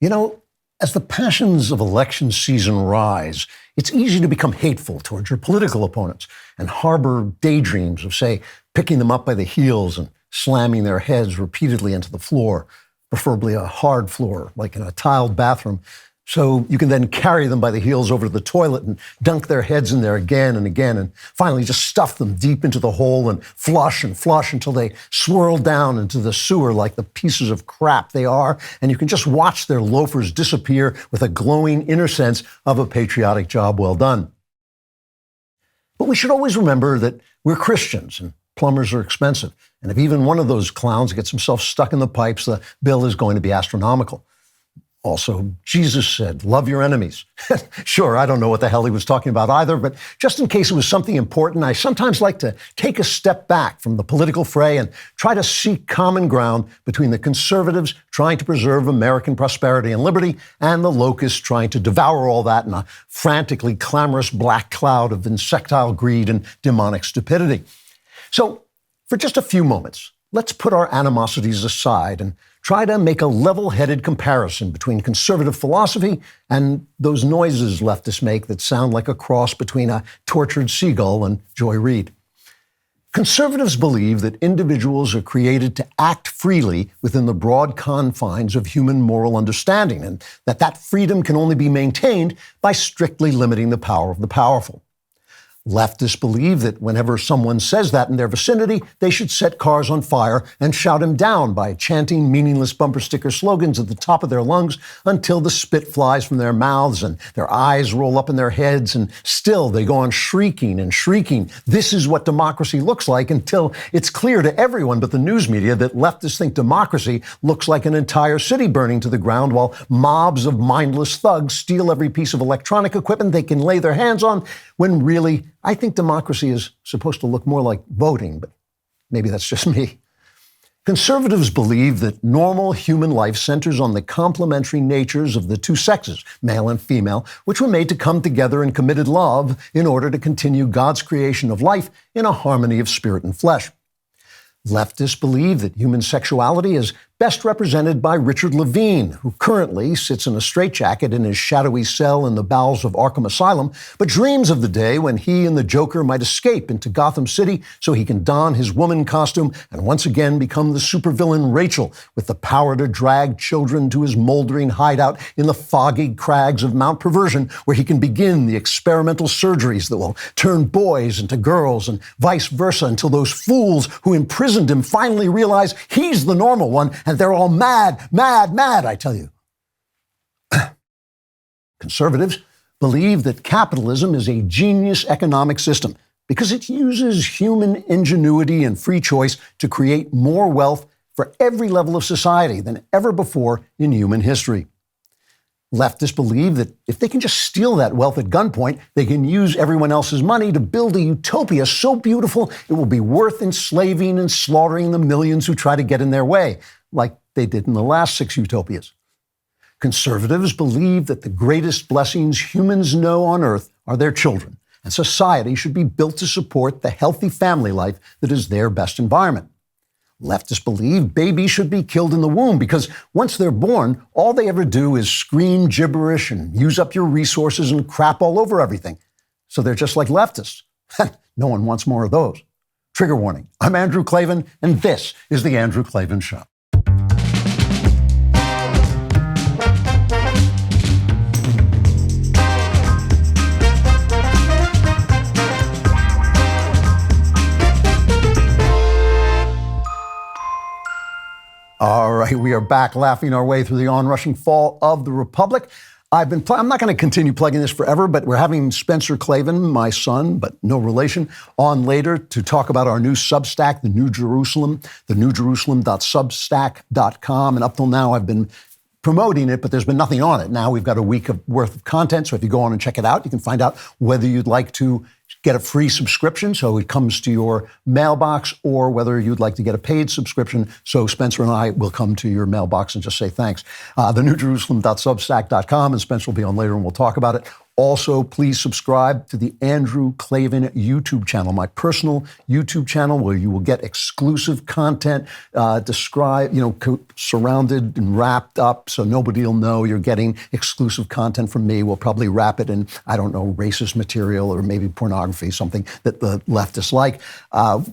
You know, as the passions of election season rise, it's easy to become hateful towards your political opponents and harbor daydreams of, say, picking them up by the heels and slamming their heads repeatedly into the floor, preferably a hard floor, like in a tiled bathroom, so you can then carry them by the heels over to the toilet and dunk their heads in there again and again, and finally just stuff them deep into the hole and flush until they swirl down into the sewer like the pieces of crap they are, and you can just watch their loafers disappear with a glowing inner sense of a patriotic job well done. But we should always remember that we're Christians and plumbers are expensive, and if even one of those clowns gets himself stuck in the pipes, the bill is going to be astronomical. Also, Jesus said, love your enemies. Sure, I don't know what the hell he was talking about either, but just in case it was something important, I sometimes like to take a step back from the political fray and try to seek common ground between the conservatives trying to preserve American prosperity and liberty and the locusts trying to devour all that in a frantically clamorous black cloud of insectile greed and demonic stupidity. So, for just a few moments, let's put our animosities aside and try to make a level-headed comparison between conservative philosophy and those noises leftists make that sound like a cross between a tortured seagull and Joy Reid. Conservatives believe that individuals are created to act freely within the broad confines of human moral understanding, and that freedom can only be maintained by strictly limiting the power of the powerful. Leftists believe that whenever someone says that in their vicinity, they should set cars on fire and shout him down by chanting meaningless bumper sticker slogans at the top of their lungs until the spit flies from their mouths and their eyes roll up in their heads, and still they go on shrieking and shrieking. This is what democracy looks like until it's clear to everyone but the news media that leftists think democracy looks like an entire city burning to the ground while mobs of mindless thugs steal every piece of electronic equipment they can lay their hands on, when really, I think democracy is supposed to look more like voting, but maybe that's just me. Conservatives believe that normal human life centers on the complementary natures of the two sexes, male and female, which were made to come together in committed love in order to continue God's creation of life in a harmony of spirit and flesh. Leftists believe that human sexuality is best represented by Richard Levine, who currently sits in a straitjacket in his shadowy cell in the bowels of Arkham Asylum, but dreams of the day when he and the Joker might escape into Gotham City so he can don his woman costume and once again become the supervillain Rachel with the power to drag children to his moldering hideout in the foggy crags of Mount Perversion, where he can begin the experimental surgeries that will turn boys into girls and vice versa until those fools who imprisoned him finally realize he's the normal one, and they're all mad, I tell you. Conservatives believe that capitalism is a genius economic system because it uses human ingenuity and free choice to create more wealth for every level of society than ever before in human history. Leftists believe that if they can just steal that wealth at gunpoint, they can use everyone else's money to build a utopia so beautiful it will be worth enslaving and slaughtering the millions who try to get in their way, like they did in the last 6 utopias. Conservatives believe that the greatest blessings humans know on earth are their children, and society should be built to support the healthy family life that is their best environment. Leftists believe babies should be killed in the womb because once they're born, all they ever do is scream gibberish and use up your resources and crap all over everything. So they're just like leftists. No one wants more of those. Trigger warning. I'm Andrew Klavan, and this is The Andrew Klavan Show. All right, we are back laughing our way through the onrushing fall of the Republic. I'm not going to continue plugging this forever, but we're having Spencer Klavan, my son, but no relation, on later to talk about our new Substack, The New Jerusalem, thenewjerusalem.substack.com. And up till now, I've been promoting it, but there's been nothing on it. Now we've got a week worth of content, so if you go on and check it out, you can find out whether you'd like to get a free subscription so it comes to your mailbox, or whether you'd like to get a paid subscription so Spencer and I will come to your mailbox and just say thanks. Thenewjerusalem.substack.com, and Spencer will be on later and we'll talk about it. Also, please subscribe to the Andrew Klavan YouTube channel, my personal YouTube channel, where you will get exclusive content surrounded and wrapped up so nobody will know you're getting exclusive content from me. We'll probably wrap it in, I don't know, racist material or maybe pornography, something that the leftists like.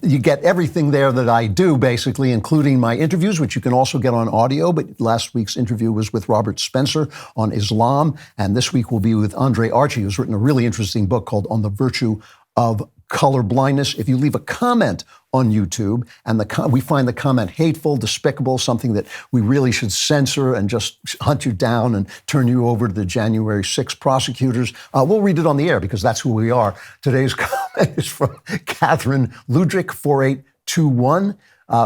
You get everything there that I do, basically, including my interviews, which you can also get on audio. But last week's interview was with Robert Spencer on Islam, and this week will be with Andre Archie, who's written a really interesting book called On the Virtue of Color Blindness. If you leave a comment on YouTube and we find the comment hateful, despicable, something that we really should censor and just hunt you down and turn you over to the January 6th prosecutors, we'll read it on the air because that's who we are. Today's comment is from Catherine Ludrick, 4821,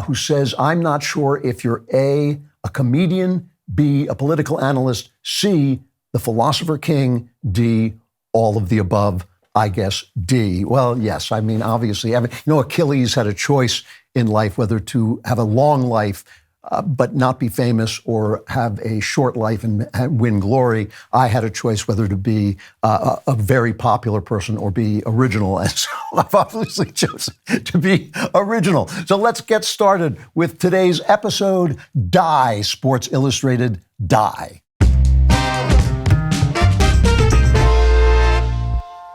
who says, I'm not sure if you're A, a comedian, B, a political analyst, C, the philosopher king, D, all of the above. I guess D. Well, yes. I mean, obviously, Achilles had a choice in life whether to have a long life but not be famous or have a short life and win glory. I had a choice whether to be a very popular person or be original. And so I've obviously chosen to be original. So let's get started with today's episode, Die, Sports Illustrated, Die.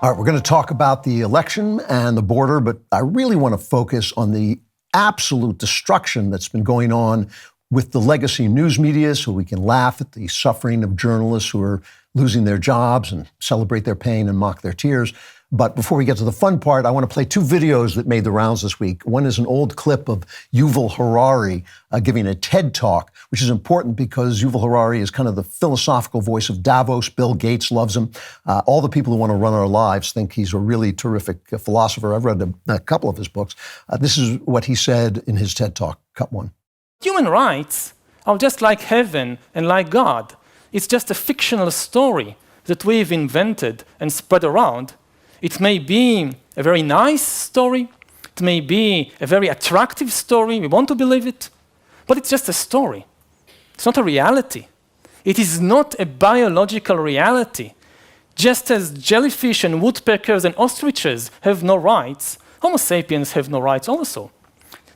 All right, we're going to talk about the election and the border, but I really want to focus on the absolute destruction that's been going on with the legacy news media, so we can laugh at the suffering of journalists who are losing their jobs and celebrate their pain and mock their tears. But before we get to the fun part, I want to play two videos that made the rounds this week. One is an old clip of Yuval Harari giving a TED Talk, which is important because Yuval Harari is kind of the philosophical voice of Davos. Bill Gates loves him. All the people who want to run our lives think he's a really terrific philosopher. I've read a couple of his books. This is what he said in his TED Talk, cut one. Human rights are just like heaven and like God. It's just a fictional story that we've invented and spread around. It may be a very nice story. It may be a very attractive story. We want to believe it. But it's just a story. It's not a reality. It is not a biological reality. Just as jellyfish and woodpeckers and ostriches have no rights, Homo sapiens have no rights also.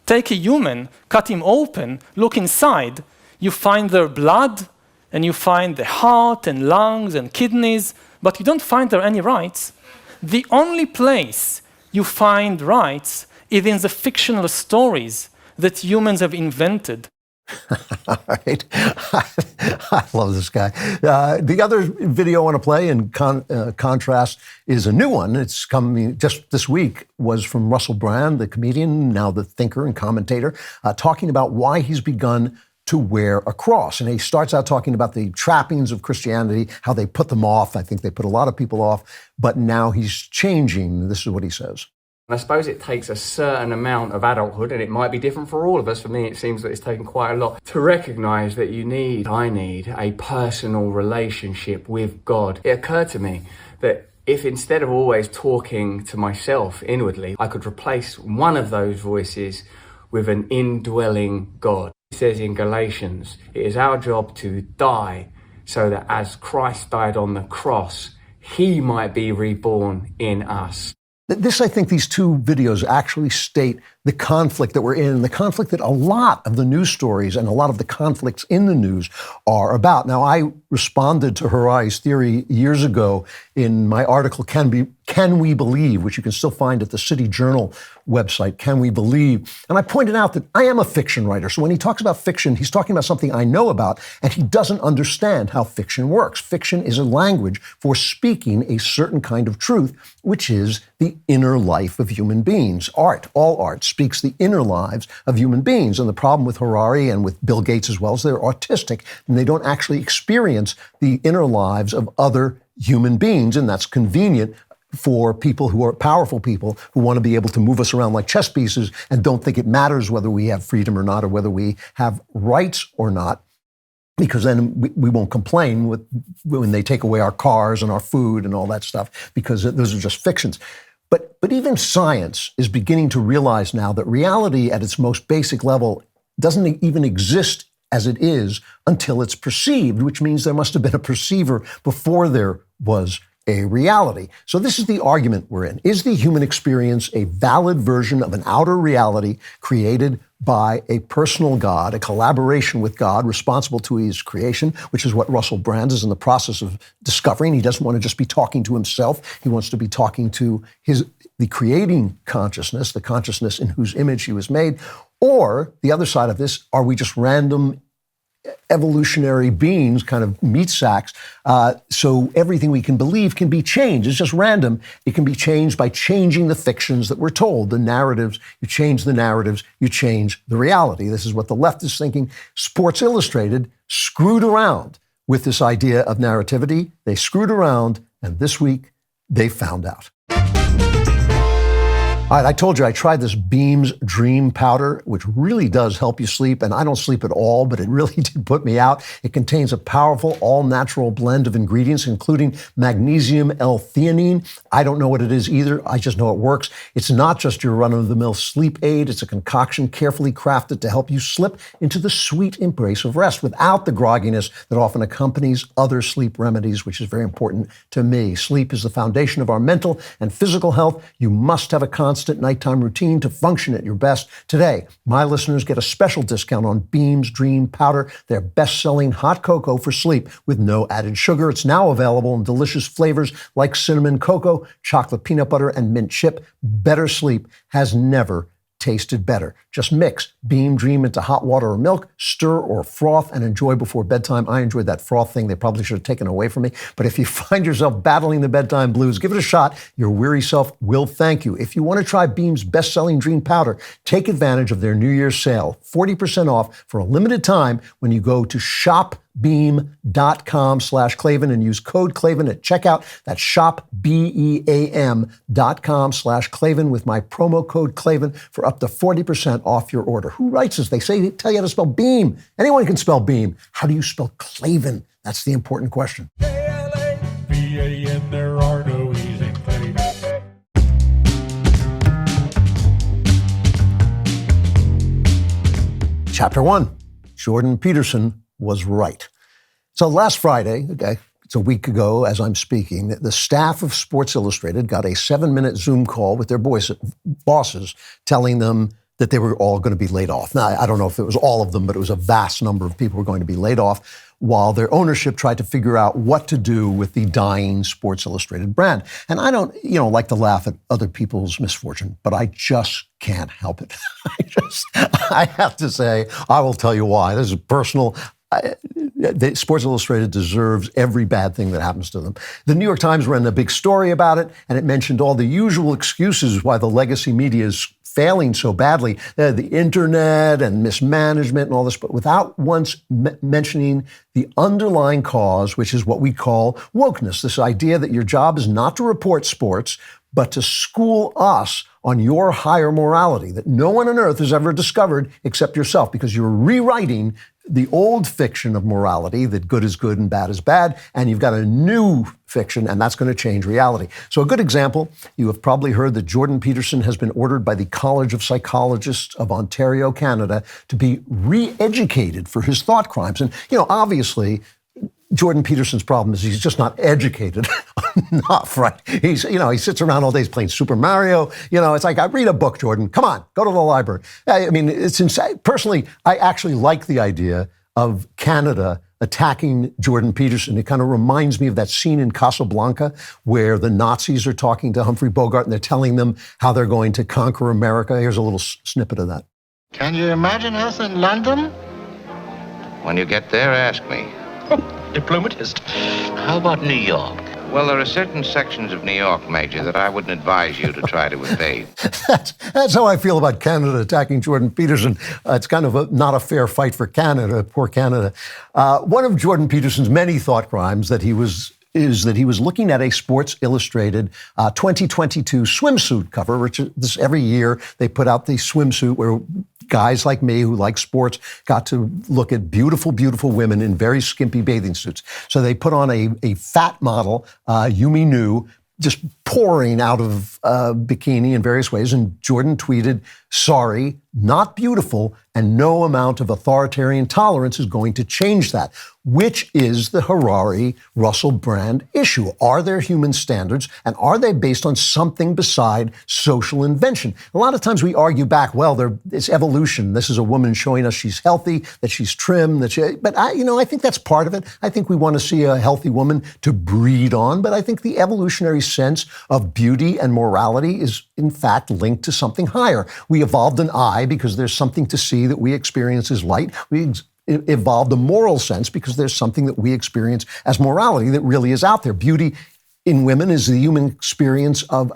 Take a human, cut him open, look inside. You find their blood, and you find the heart and lungs and kidneys, but you don't find there any rights. The only place you find rights is in the fictional stories that humans have invented. All right. I love this guy. The other video I want to play in contrast is a new one. It's coming just this week, was from Russell Brand, the comedian, now the thinker and commentator, talking about why he's begun to wear a cross. And he starts out talking about the trappings of Christianity, how they put them off. I think they put a lot of people off, but now he's changing. This is what he says. I suppose it takes a certain amount of adulthood, and it might be different for all of us. For me, it seems that it's taken quite a lot to recognize that I need a personal relationship with God. It occurred to me that if instead of always talking to myself inwardly, I could replace one of those voices with an indwelling God. It says in Galatians, it is our job to die so that as Christ died on the cross, he might be reborn in us. I think these two videos actually state the conflict that we're in, and the conflict that a lot of the news stories and a lot of the conflicts in the news are about. Now, I responded to Harari's theory years ago in my article, Can We Believe, which you can still find at the City Journal website, Can We Believe? And I pointed out that I am a fiction writer. So when he talks about fiction, he's talking about something I know about, and he doesn't understand how fiction works. Fiction is a language for speaking a certain kind of truth, which is the inner life of human beings. Art, all art, speaks the inner lives of human beings. And the problem with Harari and with Bill Gates as well is they're autistic, and they don't actually experience the inner lives of other human beings, and that's convenient for people who are powerful people who want to be able to move us around like chess pieces and don't think it matters whether we have freedom or not, or whether we have rights or not, because then we won't complain when they take away our cars and our food and all that stuff, because those are just fictions. But even science is beginning to realize now that reality at its most basic level doesn't even exist as it is until it's perceived, which means there must have been a perceiver before there was a reality. So this is the argument we're in. Is the human experience a valid version of an outer reality created by a personal God, a collaboration with God responsible to his creation, which is what Russell Brand is in the process of discovering. He doesn't want to just be talking to himself. He wants to be talking to the creating consciousness, the consciousness in whose image he was made. Or the other side of this, are we just random evolutionary beings, kind of meat sacks, so everything we can believe can be changed. It's just random. It can be changed by changing the fictions that we're told, the narratives. You change the narratives, you change the reality. This is what the left is thinking. Sports Illustrated screwed around with this idea of narrativity. They screwed around, and this week they found out. All right, I told you I tried this Beam's Dream Powder, which really does help you sleep, and I don't sleep at all, but it really did put me out. It contains a powerful, all-natural blend of ingredients, including magnesium L-theanine. I don't know what it is either. I just know it works. It's not just your run-of-the-mill sleep aid. It's a concoction carefully crafted to help you slip into the sweet embrace of rest without the grogginess that often accompanies other sleep remedies, which is very important to me. Sleep is the foundation of our mental and physical health. You must have a constant nighttime routine to function at your best. Today, my listeners get a special discount on Beam's Dream Powder, their best-selling hot cocoa for sleep with no added sugar. It's now available in delicious flavors like cinnamon cocoa, chocolate peanut butter, and mint chip. Better sleep has never tasted better. Just mix Beam Dream into hot water or milk, stir or froth, and enjoy before bedtime. I enjoyed that froth thing. They probably should have taken it away from me. But if you find yourself battling the bedtime blues, give it a shot. Your weary self will thank you. If you want to try Beam's best-selling Dream Powder, take advantage of their New Year's sale. 40% off for a limited time when you go to shopbeam.com/Klavan and use code Klavan at checkout. That's shopbeam.com/Klavan with my promo code Klavan for up to 40% off your order. Who writes this? They tell you how to spell Beam. Anyone can spell Beam. How do you spell Klavan? That's the important question. K-L-A-V-A-N, there are no E's in Klavan. Chapter 1, Jordan Peterson was right. So last Friday, it's a week ago as I'm speaking, the staff of Sports Illustrated got a 7-minute Zoom call with their bosses telling them that they were all going to be laid off. Now, I don't know if it was all of them, but it was a vast number of people were going to be laid off while their ownership tried to figure out what to do with the dying Sports Illustrated brand. And I don't, like to laugh at other people's misfortune, but I just can't help it. I have to say, I will tell you why. This is personal. Sports Illustrated deserves every bad thing that happens to them. The New York Times ran a big story about it, and it mentioned all the usual excuses why the legacy media is failing so badly, the internet and mismanagement and all this, but without once mentioning the underlying cause, which is what we call wokeness, this idea that your job is not to report sports, but to school us on your higher morality that no one on earth has ever discovered except yourself, because you're rewriting the old fiction of morality, that good is good and bad is bad, and you've got a new fiction, and that's going to change reality. So a good example, you have probably heard that Jordan Peterson has been ordered by the College of Psychologists of Ontario, Canada, to be re-educated for his thought crimes. And, obviously, Jordan Peterson's problem is he's just not educated enough, right? He sits around all day, he's playing Super Mario. It's like, I read a book, Jordan. Come on, go to the library. I mean, it's insane. Personally, I actually like the idea of Canada attacking Jordan Peterson. It kind of reminds me of that scene in Casablanca where the Nazis are talking to Humphrey Bogart and they're telling them how they're going to conquer America. Here's a little snippet of that. Can you imagine us in London? When you get there, ask me. Diplomatist. How about New York? Well, there are certain sections of New York, Major, that I wouldn't advise you to try to invade. That's how I feel about Canada attacking Jordan Peterson. It's kind of not a fair fight for Canada, poor Canada. One of Jordan Peterson's many thought crimes is that he was looking at a Sports Illustrated 2022 swimsuit cover, which is every year they put out the swimsuit where guys like me who like sports got to look at beautiful, beautiful women in very skimpy bathing suits. So they put on a fat model, Yumi Nu, just pouring out of bikini in various ways. And Jordan tweeted Sorry, not beautiful, and no amount of authoritarian tolerance is going to change that, which is the Harari-Russell Brand issue. Are there human standards, and are they based on something beside social invention? A lot of times we argue back, well, it's evolution. This is a woman showing us she's healthy, that she's trim, but I think that's part of it. I think we want to see a healthy woman to breed on, but I think the evolutionary sense of beauty and morality is, in fact, linked to something higher. We evolved an eye because there's something to see that we experience as light. We evolved a moral sense because there's something that we experience as morality that really is out there. Beauty in women is the human experience of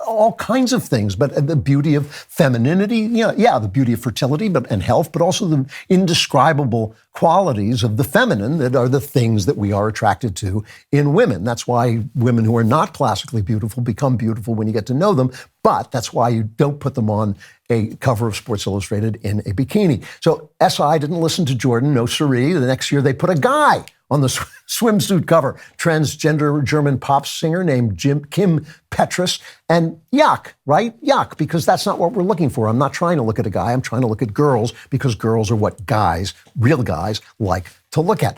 all kinds of things, but the beauty of femininity, the beauty of fertility and health, but also the indescribable qualities of the feminine that are the things that we are attracted to in women. That's why women who are not classically beautiful become beautiful when you get to know them, but that's why you don't put them on a cover of Sports Illustrated in a bikini. So SI didn't listen to Jordan, no siree. The next year they put a guy on the swimsuit cover, transgender German pop singer named Kim Petras, and yuck, right? Yuck, because that's not what we're looking for. I'm not trying to look at a guy. I'm trying to look at girls because girls are what guys, real guys, like to look at.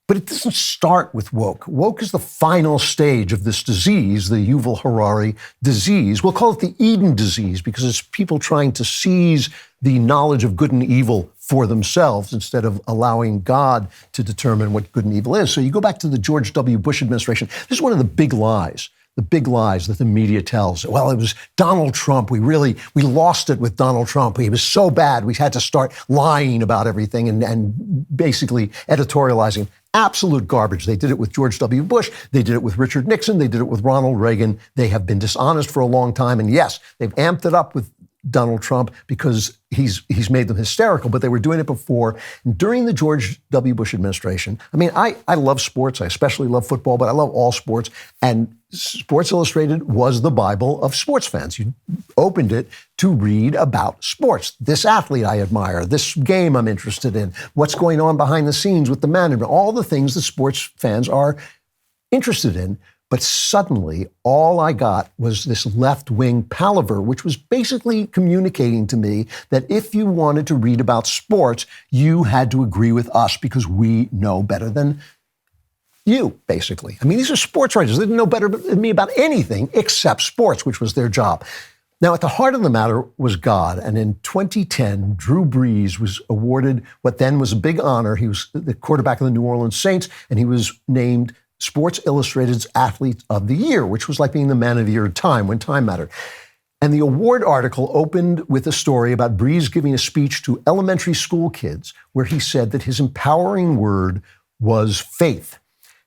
But it doesn't start with woke. Woke is the final stage of this disease, the Yuval Harari disease. We'll call it the Eden disease because it's people trying to seize the knowledge of good and evil for themselves instead of allowing God to determine what good and evil is. So you go back to the George W. Bush administration. This is one of the big lies that the media tells. Well, it was Donald Trump. We lost it with Donald Trump. He was so bad. We had to start lying about everything and basically editorializing. Absolute garbage. They did it with George W. Bush. They did it with Richard Nixon. They did it with Ronald Reagan. They have been dishonest for a long time. And yes, they've amped it up with Donald Trump because he's made them hysterical, but they were doing it before. During the George W. Bush administration, I love sports. I especially love football, but I love all sports. And Sports Illustrated was the Bible of sports fans. You opened it to read about sports. This athlete I admire, this game I'm interested in, what's going on behind the scenes with the management, all the things that sports fans are interested in. But suddenly, all I got was this left-wing palaver, which was basically communicating to me that if you wanted to read about sports, you had to agree with us because we know better than you, basically. These are sports writers. They didn't know better than me about anything except sports, which was their job. Now, at the heart of the matter was God. And in 2010, Drew Brees was awarded what then was a big honor. He was the quarterback of the New Orleans Saints, and he was named Sports Illustrated's Athlete of the Year, which was like being the man of the year at Time, when Time mattered. And the award article opened with a story about Brees giving a speech to elementary school kids where he said that his empowering word was faith.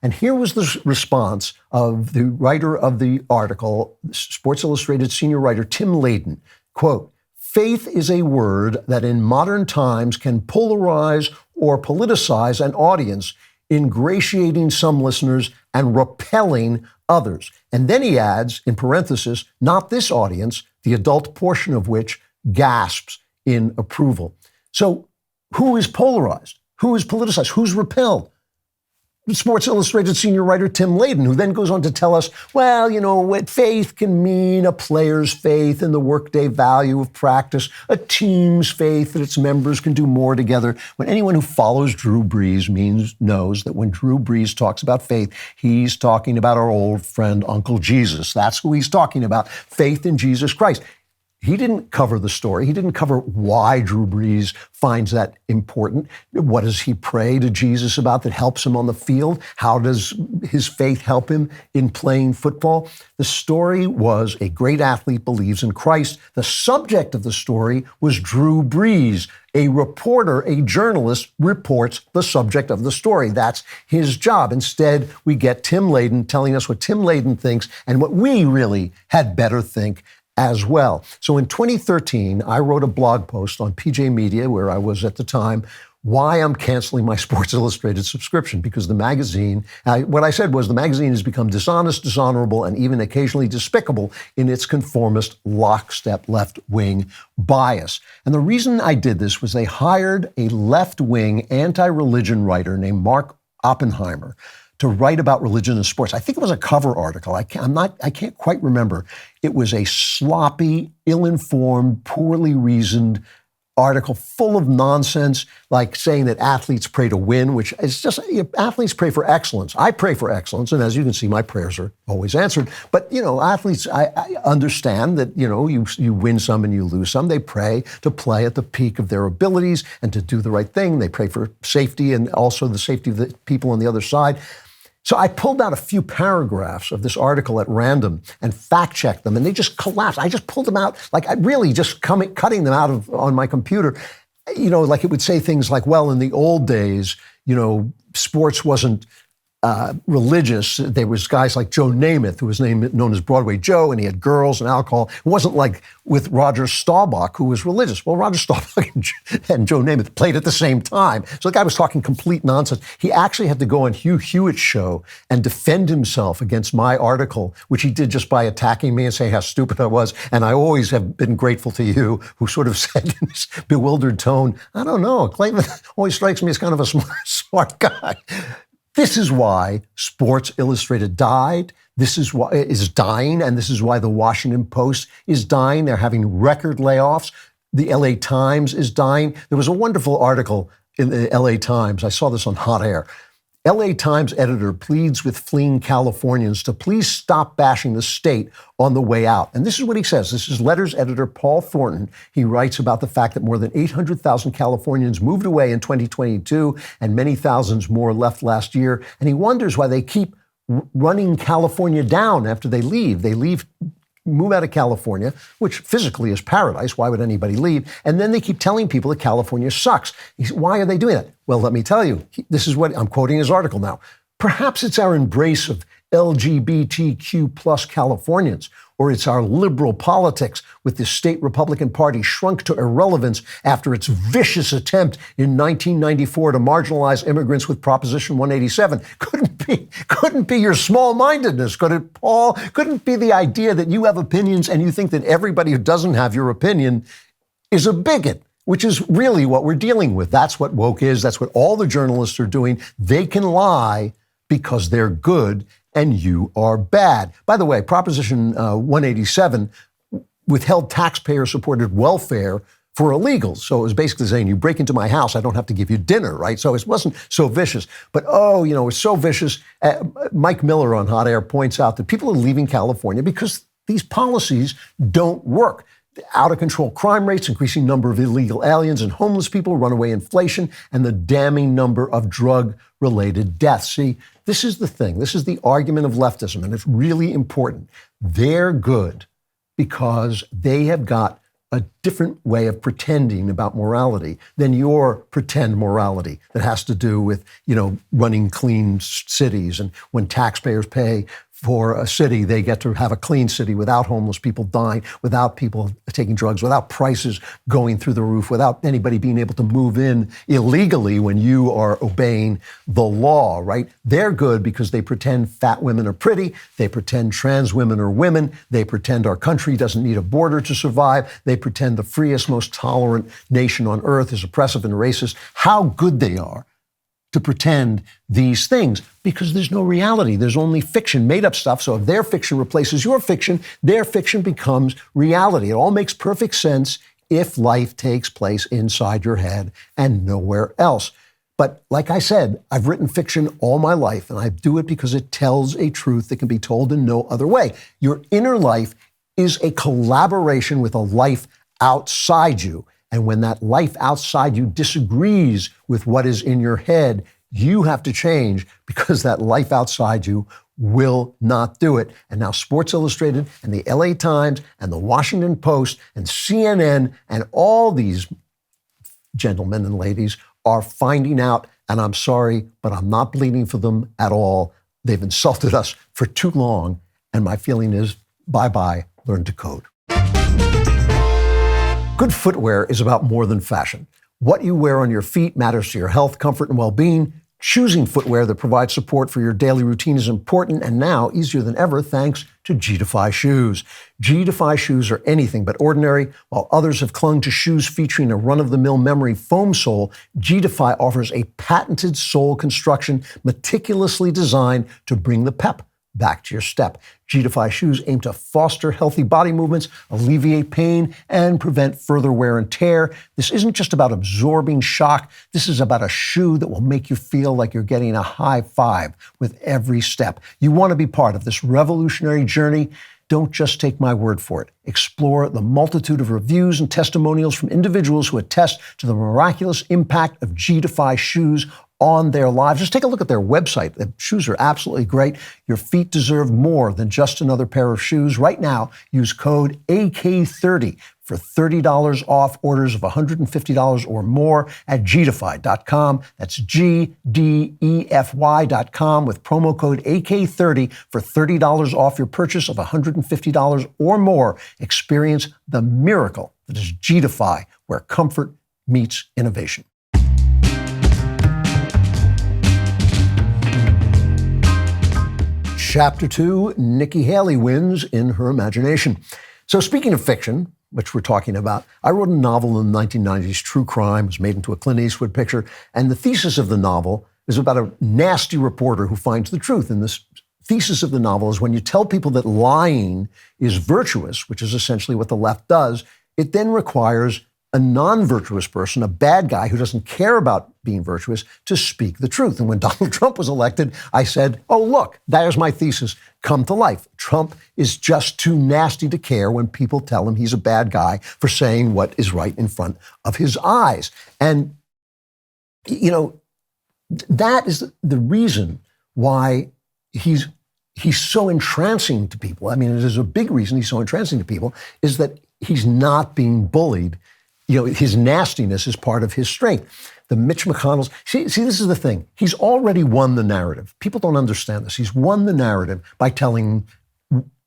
And here was the response of the writer of the article, Sports Illustrated senior writer Tim Layden, quote, "Faith is a word that in modern times can polarize or politicize an audience, ingratiating some listeners and repelling others." And then he adds, in parenthesis, not this audience, the adult portion of which gasps in approval. So who is polarized? Who is politicized? Who's repelled? Sports Illustrated senior writer Tim Layden, who then goes on to tell us, well, what faith can mean, a player's faith in the workday value of practice, a team's faith that its members can do more together. When anyone who follows Drew Brees knows that when Drew Brees talks about faith, he's talking about our old friend Uncle Jesus. That's who he's talking about, faith in Jesus Christ. He didn't cover the story. He didn't cover why Drew Brees finds that important. What does he pray to Jesus about that helps him on the field? How does his faith help him in playing football? The story was a great athlete believes in Christ. The subject of the story was Drew Brees. A reporter, a journalist, reports the subject of the story. That's his job. Instead, we get Tim Layden telling us what Tim Layden thinks and what we really had better think as well. So in 2013, I wrote a blog post on PJ Media, where I was at the time, why I'm canceling my Sports Illustrated subscription, because the magazine, what I said was the magazine has become dishonest, dishonorable, and even occasionally despicable in its conformist, lockstep, left-wing bias. And the reason I did this was they hired a left-wing, anti-religion writer named Mark Oppenheimer to write about religion and sports. I think it was a cover article. I can't quite remember. It was a sloppy, ill-informed, poorly reasoned article full of nonsense, like saying that athletes pray to win, which is just, athletes pray for excellence. I pray for excellence, and as you can see, my prayers are always answered. But, athletes, I understand that, you win some and you lose some. They pray to play at the peak of their abilities and to do the right thing. They pray for safety and also the safety of the people on the other side. So I pulled out a few paragraphs of this article at random and fact-checked them, and they just collapsed. I just pulled them out, like I really just cutting them out on my computer. Like it would say things like, well, in the old days, sports wasn't religious. There was guys like Joe Namath, who was known as Broadway Joe, and he had girls and alcohol. It wasn't like with Roger Staubach, who was religious. Well, Roger Staubach and Joe Namath played at the same time. So the guy was talking complete nonsense. He actually had to go on Hugh Hewitt's show and defend himself against my article, which he did just by attacking me and saying how stupid I was. And I always have been grateful to you, who sort of said in this bewildered tone, I don't know, Klavan always strikes me as kind of a smart guy. This is why Sports Illustrated died. This is why it is dying, and this is why the Washington Post is dying. They're having record layoffs. The LA Times is dying. There was a wonderful article in the LA Times. I saw this on Hot Air. LA Times editor pleads with fleeing Californians to please stop bashing the state on the way out. And this is what he says. This is Letters editor Paul Thornton. He writes about the fact that more than 800,000 Californians moved away in 2022 and many thousands more left last year. And he wonders why they keep running California down after they leave. They move out of California, which physically is paradise. Why would anybody leave? And then they keep telling people that California sucks. Why are they doing that? Well, let me tell you, this is what I'm quoting his article now. Perhaps it's our embrace of LGBTQ plus Californians, or it's our liberal politics with the state Republican Party shrunk to irrelevance after its vicious attempt in 1994 to marginalize immigrants with Proposition 187. Couldn't be your small-mindedness, could it, Paul? Couldn't be the idea that you have opinions and you think that everybody who doesn't have your opinion is a bigot, which is really what we're dealing with. That's what woke is. That's what all the journalists are doing. They can lie because they're good and you are bad. By the way, Proposition 187 withheld taxpayer-supported welfare for illegals. So it was basically saying, you break into my house, I don't have to give you dinner, right? So it wasn't so vicious. But, it's so vicious. Mike Miller on Hot Air points out that people are leaving California because these policies don't work. Out-of-control crime rates, increasing number of illegal aliens and homeless people, runaway inflation, and the damning number of drug-related deaths. See, this is the thing. This is the argument of leftism, and it's really important. They're good because they have got a different way of pretending about morality than your pretend morality that has to do with, running clean cities. And when taxpayers pay for a city, they get to have a clean city without homeless people dying, without people taking drugs, without prices going through the roof, without anybody being able to move in illegally when you are obeying the law, right? They're good because they pretend fat women are pretty. They pretend trans women are women. They pretend our country doesn't need a border to survive. They pretend the freest, most tolerant nation on earth is oppressive and racist. How good they are to pretend these things, because there's no reality. There's only fiction, made up stuff. So if their fiction replaces your fiction, their fiction becomes reality. It all makes perfect sense if life takes place inside your head and nowhere else. But like I said, I've written fiction all my life, and I do it because it tells a truth that can be told in no other way. Your inner life is a collaboration with a life outside you. And when that life outside you disagrees with what is in your head, you have to change because that life outside you will not do it. And now Sports Illustrated and the LA Times and the Washington Post and CNN and all these gentlemen and ladies are finding out, and I'm sorry, but I'm not bleeding for them at all. They've insulted us for too long, and my feeling is, bye-bye, learn to code. Good footwear is about more than fashion. What you wear on your feet matters to your health, comfort, and well-being. Choosing footwear that provides support for your daily routine is important, and now easier than ever thanks to G-Defy shoes. G-Defy shoes are anything but ordinary. While others have clung to shoes featuring a run-of-the-mill memory foam sole, G-Defy offers a patented sole construction meticulously designed to bring the pep back to your step. G-Defy shoes aim to foster healthy body movements, alleviate pain, and prevent further wear and tear. This isn't just about absorbing shock. This is about a shoe that will make you feel like you're getting a high five with every step. You want to be part of this revolutionary journey. Don't just take my word for it. Explore the multitude of reviews and testimonials from individuals who attest to the miraculous impact of G-Defy shoes on their lives. Just take a look at their website. The shoes are absolutely great. Your feet deserve more than just another pair of shoes. Right now, use code AK30 for $30 off orders of $150 or more at gdefy.com. That's GDEFY.com with promo code AK30 for $30 off your purchase of $150 or more. Experience the miracle that is G-Defy, where comfort meets innovation. Chapter 2, Nikki Haley wins in her imagination. So speaking of fiction, which we're talking about, I wrote a novel in the 1990s, true crime, was made into a Clint Eastwood picture, and the thesis of the novel is about a nasty reporter who finds the truth. And this thesis of the novel is when you tell people that lying is virtuous, which is essentially what the left does, it then requires a non-virtuous person, a bad guy who doesn't care about being virtuous, to speak the truth. And when Donald Trump was elected, I said, oh, look, there's my thesis come to life. Trump is just too nasty to care when people tell him he's a bad guy for saying what is right in front of his eyes. And, you know, that is the reason why he's so entrancing to people. I mean, there's a big reason he's so entrancing to people is that he's not being bullied. You know, his nastiness is part of his strength. The Mitch McConnell's, see, this is the thing. He's already won the narrative. People don't understand this. He's won the narrative by telling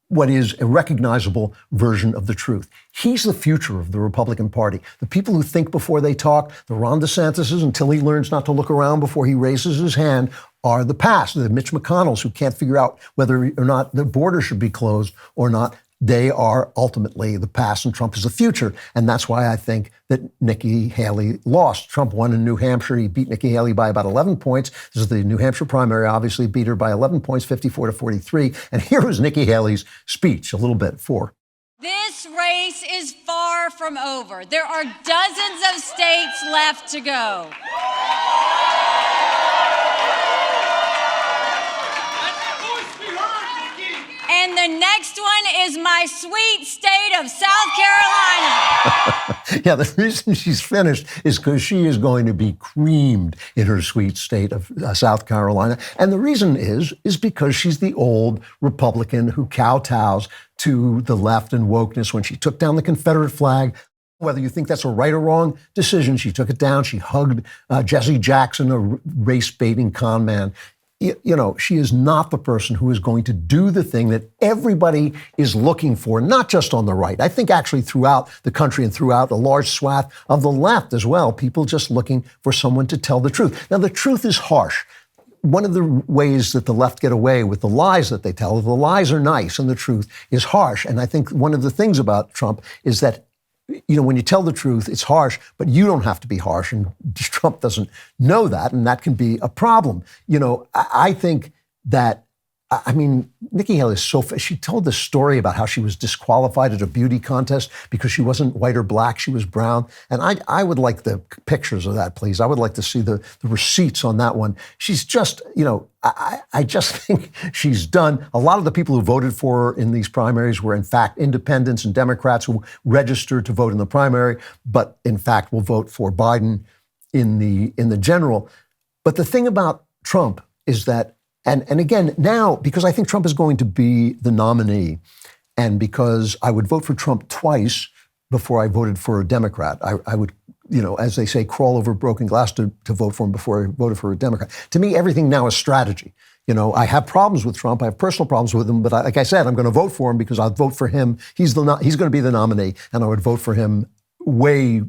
what is a recognizable version of the truth. He's the future of the Republican Party. The people who think before they talk, the Ron DeSantis's, until he learns not to look around before he raises his hand, are the past. The Mitch McConnells who can't figure out whether or not the border should be closed or not. They are ultimately the past and Trump is the future. And that's why I think that Nikki Haley lost. Trump won in New Hampshire. He beat Nikki Haley by about 11 points. This is the New Hampshire primary, obviously beat her by 11 points, 54-43. And here was Nikki Haley's speech, a little bit for. This race is far from over. There are dozens of states left to go. And the next one is my sweet state of South Carolina. Yeah, the reason she's finished is because she is going to be creamed in her sweet state of South Carolina. And the reason is because she's the old Republican who kowtows to the left and wokeness. When she took down the Confederate flag, whether you think that's a right or wrong decision, she took it down. She hugged Jesse Jackson, a race-baiting con man. You know, she is not the person who is going to do the thing that everybody is looking for, not just on the right. I think actually throughout the country and throughout a large swath of the left as well, people just looking for someone to tell the truth. Now, the truth is harsh. One of the ways that the left get away with the lies that they tell, the lies are nice and the truth is harsh. And I think one of the things about Trump is that, you know, when you tell the truth, it's harsh, but you don't have to be harsh. And Trump doesn't know that, and that can be a problem. You know, I think that, I mean, Nikki Haley is she told this story about how she was disqualified at a beauty contest because she wasn't white or black, she was brown. And I would like the pictures of that, please. I would like to see the receipts on that one. She's just, you know, I just think she's done. A lot of the people who voted for her in these primaries were in fact independents and Democrats who registered to vote in the primary, but in fact will vote for Biden in the general. But the thing about Trump is that, and again, now, because I think Trump is going to be the nominee, and because I would vote for Trump twice before I voted for a Democrat, I would, you know, as they say, crawl over broken glass to vote for him before I voted for a Democrat. To me, everything now is strategy. You know, I have problems with Trump. I have personal problems with him. But like I said, I'm going to vote for him because I'll vote for him. He's going to be the nominee, and I would vote for him way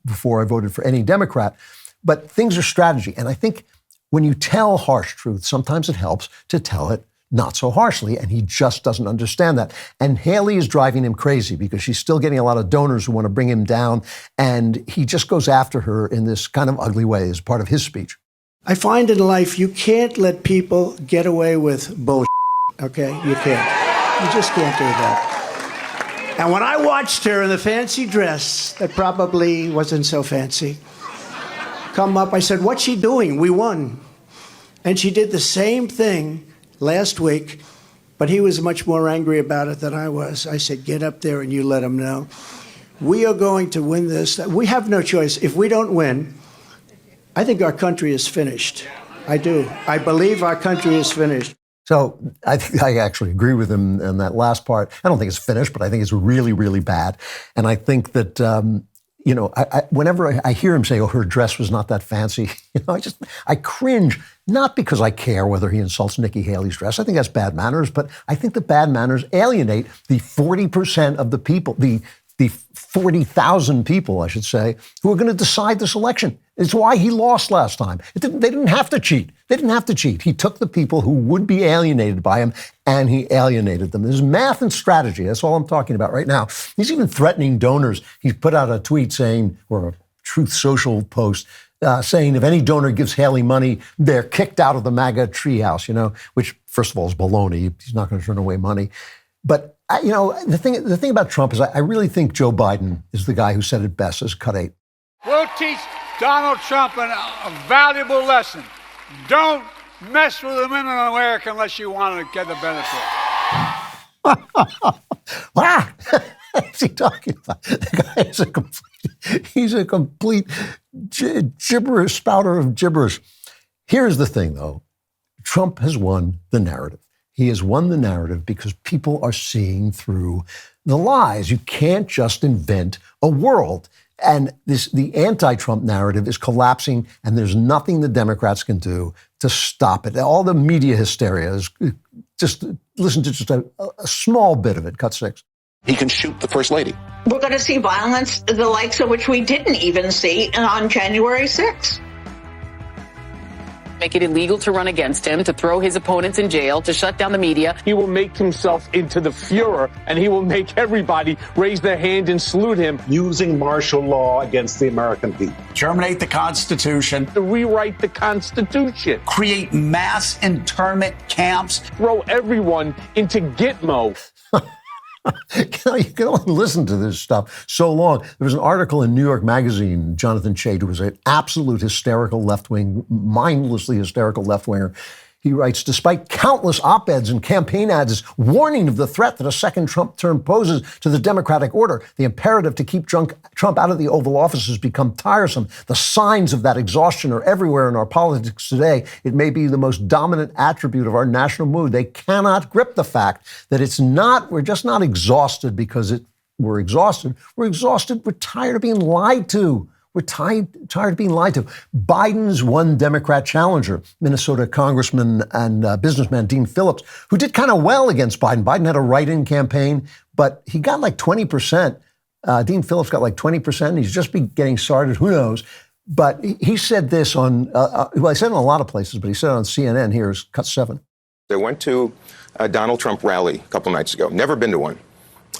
before I voted for any Democrat. But things are strategy. And I think when you tell harsh truth, sometimes it helps to tell it not so harshly, and he just doesn't understand that. And Haley is driving him crazy because she's still getting a lot of donors who want to bring him down, and he just goes after her in this kind of ugly way as part of his speech. I find in life you can't let people get away with bullshit, okay? You can't. You just can't do that. And when I watched her in the fancy dress that probably wasn't so fancy come up, I said, what's she doing? We won. And she did the same thing last week, but he was much more angry about it than I was. I said, get up there and you let him know. We are going to win this. We have no choice. If we don't win, I think our country is finished. I do. I believe our country is finished. So I think I actually agree with him in that last part. I don't think it's finished, but I think it's really, really bad. And I think that, whenever I hear him say, oh, her dress was not that fancy, I cringe, not because I care whether he insults Nikki Haley's dress. I think that's bad manners, but I think the bad manners alienate the 40% of the people, the 40,000 people, I should say, who are going to decide this election. It's why he lost last time. They didn't have to cheat. They didn't have to cheat. He took the people who would be alienated by him, and he alienated them. There's math and strategy. That's all I'm talking about right now. He's even threatening donors. He's put out a tweet saying, or a Truth Social post, saying if any donor gives Haley money, they're kicked out of the MAGA treehouse, which, first of all, is baloney. He's not going to turn away money. But, the thing about Trump is I really think Joe Biden is the guy who said it best as Cut 8. We'll teach Donald Trump a valuable lesson. Don't mess with the men in America unless you want to get the benefit. What's he talking about? The guy he's a complete gibberish spouter of gibberish. Here's the thing, though. Trump has won the narrative. He has won the narrative because people are seeing through the lies. You can't just invent a world. And the anti-Trump narrative is collapsing, and there's nothing the Democrats can do to stop it. All the media hysteria is just listen to just a small bit of it. Cut 6. He can shoot the First Lady. We're going to see violence, the likes of which we didn't even see on January 6th. Make it illegal to run against him, to throw his opponents in jail, to shut down the media. He will make himself into the Fuhrer, and he will make everybody raise their hand and salute him. Using martial law against the American people. Terminate the Constitution. To rewrite the Constitution. Create mass internment camps. Throw everyone into Gitmo. You can only listen to this stuff so long. There was an article in New York Magazine, Jonathan Chait, who was an absolute hysterical left-wing, mindlessly hysterical left-winger. He writes, despite countless op-eds and campaign ads warning of the threat that a second Trump term poses to the democratic order, the imperative to keep Trump out of the Oval Office has become tiresome. The signs of that exhaustion are everywhere in our politics today. It may be the most dominant attribute of our national mood. They cannot grip the fact that we're just not exhausted because we're exhausted. We're exhausted. We're tired of being lied to. We're tired of being lied to. Biden's one Democrat challenger, Minnesota Congressman and businessman Dean Phillips, who did kind of well against Biden. Biden had a write-in campaign, but he got like 20%. Dean Phillips got like 20%. He's just getting started. Who knows? But he said this on, he said it in a lot of places, but he said it on CNN. Here's Cut 7. I went to a Donald Trump rally a couple nights ago. Never been to one.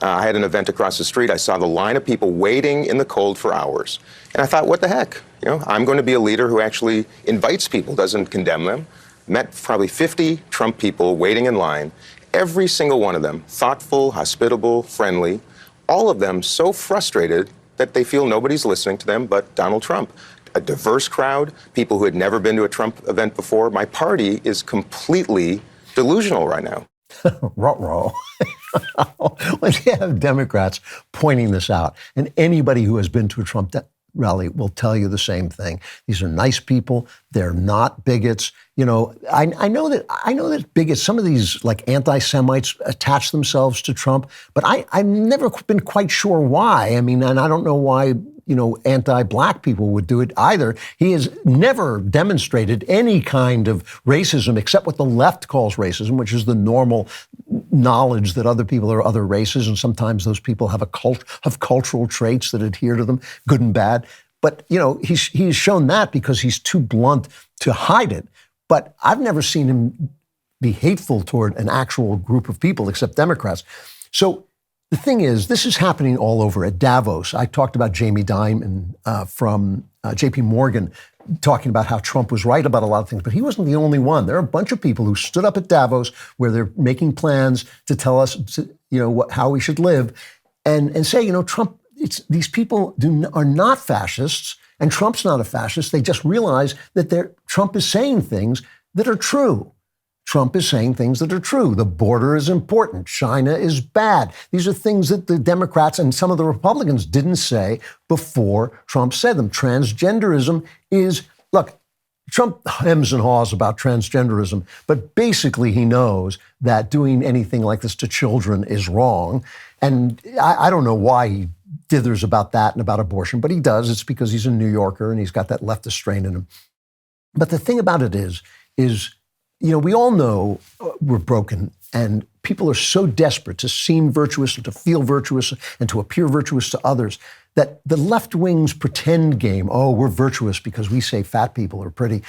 I had an event across the street. I saw the line of people waiting in the cold for hours. And I thought, what the heck? I'm going to be a leader who actually invites people, doesn't condemn them. Met probably 50 Trump people waiting in line. Every single one of them, thoughtful, hospitable, friendly. All of them so frustrated that they feel nobody's listening to them but Donald Trump. A diverse crowd, people who had never been to a Trump event before. My party is completely delusional right now. Ruh-roh. When you have Democrats pointing this out, and anybody who has been to a Trump rally will tell you the same thing. These are nice people. They're not bigots. I know that bigots, some of these like anti-Semites attach themselves to Trump, but I've never been quite sure why. I mean, and I don't know why anti-black people would do it either. He has never demonstrated any kind of racism except what the left calls racism, which is the normal knowledge that other people are other races, and sometimes those people have cultural traits that adhere to them, good and bad. But, he's shown that because he's too blunt to hide it. But I've never seen him be hateful toward an actual group of people, except Democrats. So the thing is, this is happening all over at Davos. I talked about Jamie Dimon from JP Morgan talking about how Trump was right about a lot of things, but he wasn't the only one. There are a bunch of people who stood up at Davos where they're making plans to tell us, how we should live and say, Trump, these people are not fascists, and Trump's not a fascist. They just realize that Trump is saying things that are true. Trump is saying things that are true. The border is important. China is bad. These are things that the Democrats and some of the Republicans didn't say before Trump said them. Transgenderism is, look, Trump hems and haws about transgenderism, but basically he knows that doing anything like this to children is wrong. And I don't know why he dithers about that and about abortion, but he does. It's because he's a New Yorker and he's got that leftist strain in him. But the thing about it is, we all know we're broken, and people are so desperate to seem virtuous and to feel virtuous and to appear virtuous to others that the left wing's pretend game, we're virtuous because we say fat people are pretty,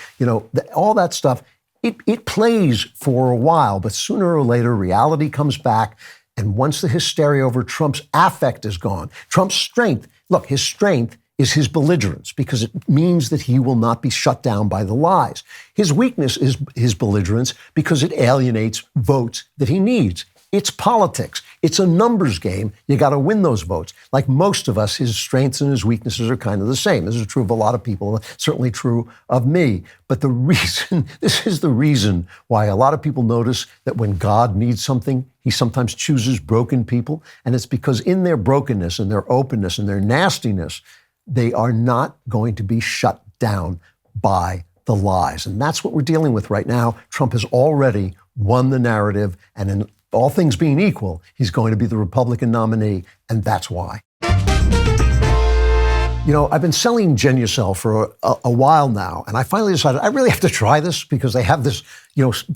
all that stuff, it plays for a while, but sooner or later reality comes back. And once the hysteria over Trump's affect is gone, Trump's strength, look, his strength is his belligerence, because it means that he will not be shut down by the lies. His weakness is his belligerence because it alienates votes that he needs. It's politics. It's a numbers game. You got to win those votes. Like most of us, his strengths and his weaknesses are kind of the same. This is true of a lot of people, certainly true of me. But this is the reason why a lot of people notice that when God needs something, he sometimes chooses broken people. And it's because in their brokenness and their openness and their nastiness, they are not going to be shut down by the lies. And that's what we're dealing with right now. Trump has already won the narrative, and in all things being equal, he's going to be the Republican nominee, and that's why. I've been selling Genucel for a while now, and I finally decided I really have to try this because they have this,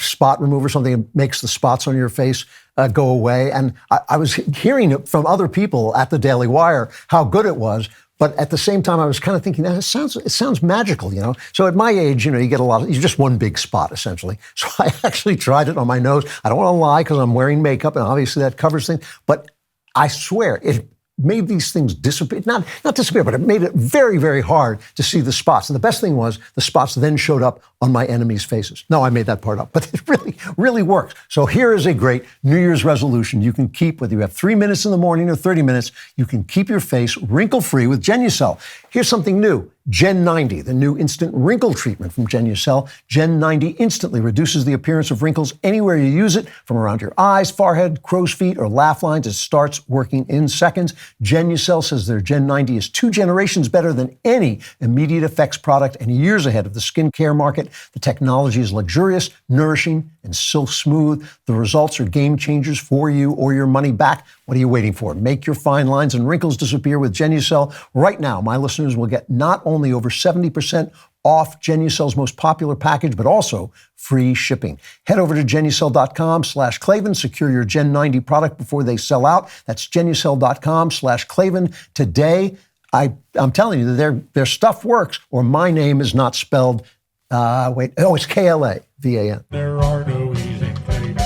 spot remover, something that makes the spots on your face go away. And I was hearing it from other people at the Daily Wire how good it was. But at the same time, I was kind of thinking, it sounds magical, So at my age, you get you're just one big spot, essentially. So I actually tried it on my nose. I don't want to lie because I'm wearing makeup, and obviously that covers things. But I swear, it made these things disappear. Not disappear, but it made it very, very hard to see the spots. And the best thing was the spots then showed up on my enemies' faces. No, I made that part up, but it really, really works. So here is a great New Year's resolution you can keep, whether you have 3 minutes in the morning or 30 minutes, you can keep your face wrinkle-free with Genucel. Here's something new. Gen 90, the new instant wrinkle treatment from Genucel. Gen 90 instantly reduces the appearance of wrinkles anywhere you use it, from around your eyes, forehead, crow's feet, or laugh lines. It starts working in seconds. Genucel says their Gen 90 is 2 generations better than any immediate effects product and years ahead of the skincare market. The technology is luxurious, nourishing, and so smooth. The results are game changers for you or your money back. What are you waiting for? Make your fine lines and wrinkles disappear with Genucel. Right now, my listeners will get not only over 70% off Genucel's most popular package, but also free shipping. Head over to Genucel.com/Klavan. Secure your Gen 90 product before they sell out. That's Genucel.com/Klavan. Today, I'm telling you that their stuff works, or my name is not spelled, it's Klavan. There are no easy things.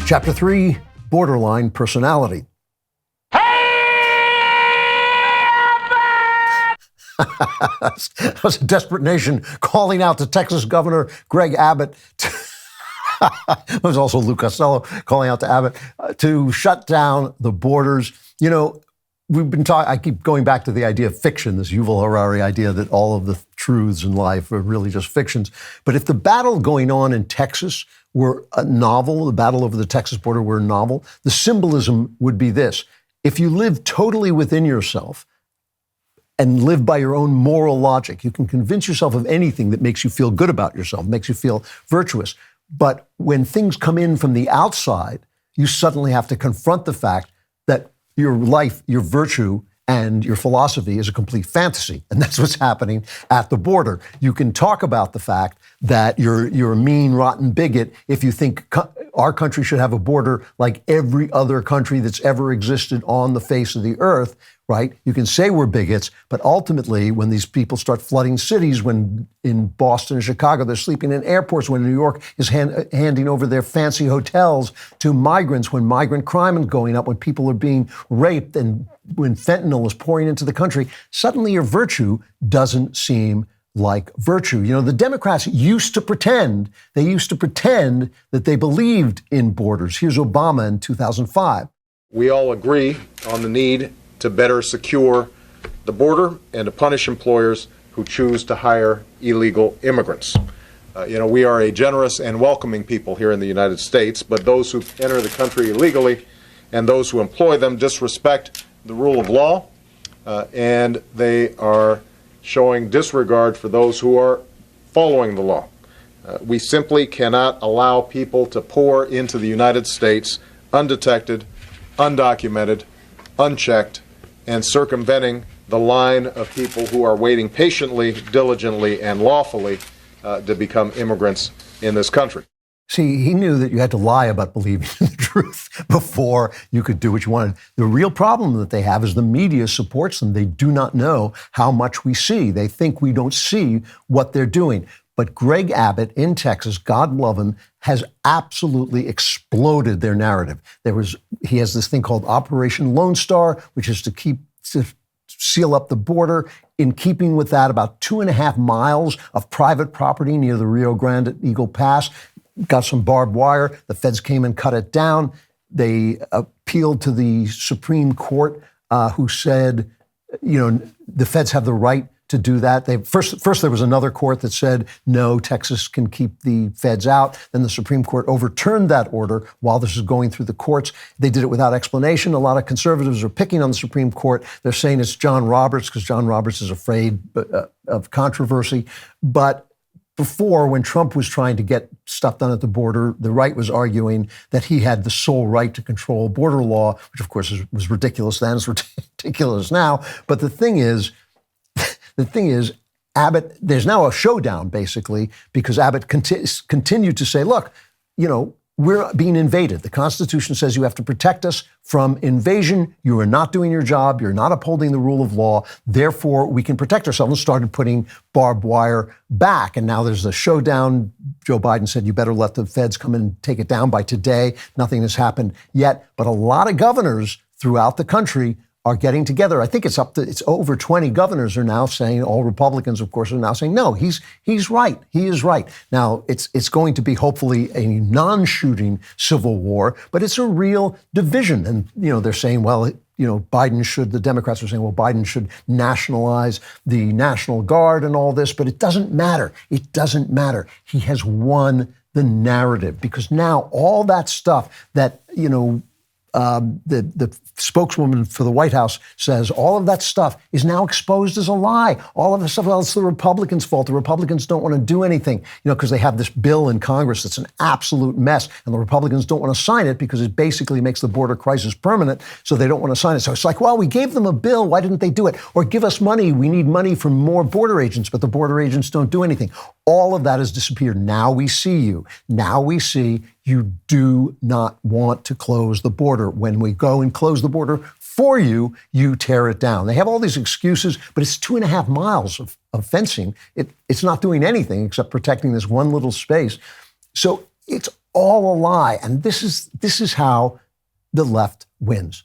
Chapter 3, Borderline Personality. That was a desperate nation calling out to Texas Governor Greg Abbott. It was also Lou Costello calling out to Abbott to shut down the borders. We've been talking, I keep going back to the idea of fiction, this Yuval Harari idea that all of the truths in life are really just fictions. But if the battle going on in Texas were a novel, the battle over the Texas border were a novel, the symbolism would be this. If you live totally within yourself and live by your own moral logic, you can convince yourself of anything that makes you feel good about yourself, makes you feel virtuous. But when things come in from the outside, you suddenly have to confront the fact that your life, your virtue, and your philosophy is a complete fantasy. And that's what's happening at the border. You can talk about the fact that you're a mean, rotten bigot if you think our country should have a border like every other country that's ever existed on the face of the earth, right? You can say we're bigots, but ultimately when these people start flooding cities, when in Boston and Chicago they're sleeping in airports, when New York is handing over their fancy hotels to migrants, when migrant crime is going up, when people are being raped, and when fentanyl is pouring into the country, suddenly your virtue doesn't seem like virtue. You know, the Democrats used to pretend that they believed in borders. Here's Obama in 2005. We all agree on the need to better secure the border and to punish employers who choose to hire illegal immigrants. We are a generous and welcoming people here in the United States, but those who enter the country illegally and those who employ them disrespect the rule of law, and they are showing disregard for those who are following the law. We simply cannot allow people to pour into the United States undetected, undocumented, unchecked, and circumventing the line of people who are waiting patiently, diligently, and lawfully to become immigrants in this country. See, he knew that you had to lie about believing in the truth before you could do what you wanted. The real problem that they have is the media supports them. They do not know how much we see. They think we don't see what they're doing. But Greg Abbott in Texas, God love him, has absolutely exploded their narrative. He has this thing called Operation Lone Star, which is to seal up the border. In keeping with that, about 2.5 miles of private property near the Rio Grande Eagle Pass got some barbed wire. The feds came and cut it down. They appealed to the Supreme Court, who said, the feds have the right to do that. First there was another court that said, no, Texas can keep the feds out. Then the Supreme Court overturned that order while this is going through the courts. They did it without explanation. A lot of conservatives are picking on the Supreme Court. They're saying it's John Roberts because John Roberts is afraid of controversy. But before, when Trump was trying to get stuff done at the border, the right was arguing that he had the sole right to control border law, which of course was ridiculous then, it's ridiculous now. But the thing is, Abbott, there's now a showdown basically because Abbott continued to say, look, we're being invaded. The Constitution says you have to protect us from invasion. You are not doing your job. You're not upholding the rule of law. Therefore, we can protect ourselves, and started putting barbed wire back. And now there's a showdown. Joe Biden said, you better let the feds come in and take it down by today. Nothing has happened yet. But a lot of governors throughout the country are getting together. I think it's over 20 governors are now saying, all Republicans, of course, are now saying, no, he's right. He is right. Now, it's going to be hopefully a non-shooting civil war, but it's a real division. And, they're saying, well, the Democrats are saying, well, Biden should nationalize the National Guard and all this, but it doesn't matter. It doesn't matter. He has won the narrative because now all that stuff that, the spokeswoman for the White House says all of that stuff is now exposed as a lie. All of the stuff, well, it's the Republicans' fault. The Republicans don't want to do anything, because they have this bill in Congress that's an absolute mess, and the Republicans don't want to sign it because it basically makes the border crisis permanent, so they don't want to sign it. So it's like, well, we gave them a bill. Why didn't they do it? Or give us money. We need money from more border agents, but the border agents don't do anything. All of that has disappeared. Now we see you. Now we see you do not want to close the border. When we go and close the border for you, you tear it down. They have all these excuses, but it's 2.5 miles of fencing. It's not doing anything except protecting this one little space. So it's all a lie. And this is how the left wins.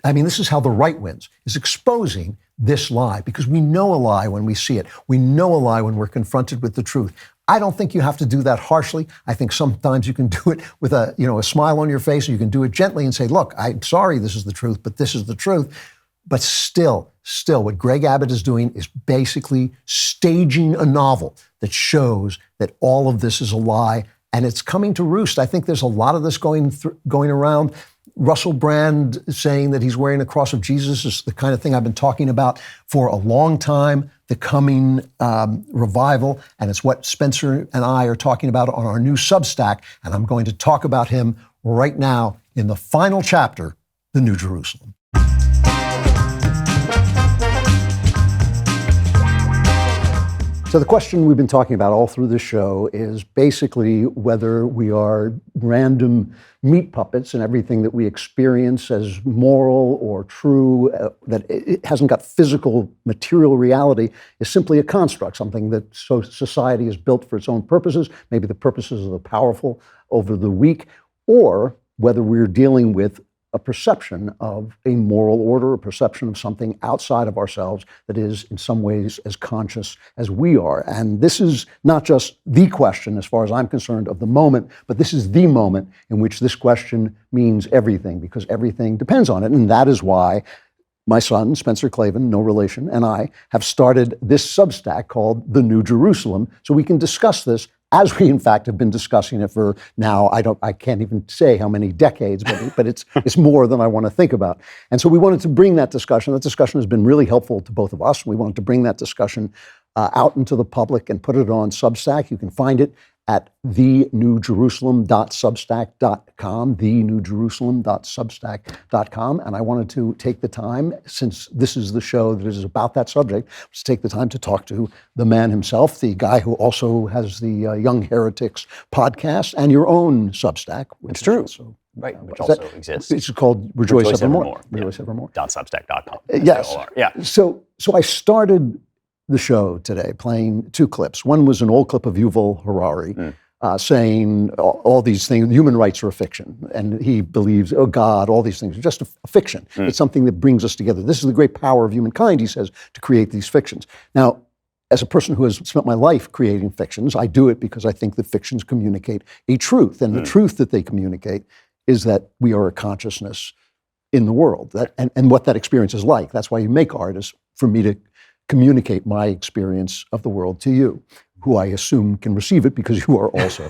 I mean, this is how the right wins, is exposing this lie, because we know a lie when we see it. We know a lie when we're confronted with the truth. I don't think you have to do that harshly. I think sometimes you can do it with a smile on your face, or you can do it gently and say, look, I'm sorry this is the truth, but this is the truth. But still, what Greg Abbott is doing is basically staging a novel that shows that all of this is a lie, and it's coming to roost. I think there's a lot of this going around. Russell Brand saying that he's wearing a cross of Jesus is the kind of thing I've been talking about for a long time, the coming revival. And it's what Spencer and I are talking about on our new Substack. And I'm going to talk about him right now in the final chapter, The New Jerusalem. So the question we've been talking about all through the show is basically whether we are random meat puppets and everything that we experience as moral or true, that it hasn't got physical, material reality, is simply a construct, something that society is built for its own purposes, maybe the purposes of the powerful over the weak, or whether we're dealing with a perception of a moral order, a perception of something outside of ourselves that is in some ways as conscious as we are. And this is not just the question, as far as I'm concerned, of the moment, but this is the moment in which this question means everything, because everything depends on it. And that is why my son, Spencer Klavan, no relation, and I have started this Substack called The New Jerusalem, so we can discuss this as we in fact have been discussing it for now, I can't even say how many decades, but it's more than I want to think about. And so we wanted to bring that discussion. That discussion has been really helpful to both of us. We wanted to bring that discussion out into the public and put it on Substack. You can find it at thenewjerusalem.substack.com, thenewjerusalem.substack.com. And I wanted to take the time, since this is the show that is about that subject, to take the time to talk to the man himself, the guy who also has the Young Heretics podcast and your own Substack. It's true. Right, which also exists. It's called Rejoice Evermore. Rejoice Evermore. .substack.com. Yes. Yeah. So I started the show today playing two clips. One was an old clip of Yuval Harari saying all these things, human rights are a fiction, and he believes, oh God, all these things are just a fiction. It's something that brings us together. This is the great power of humankind, he says, to create these fictions. Now, as a person who has spent my life creating fictions, I do it because I think that fictions communicate a truth, and the truth that they communicate is that we are a consciousness in the world, and what that experience is like. That's why you make art, is for me to communicate my experience of the world to you, who I assume can receive it because you are also.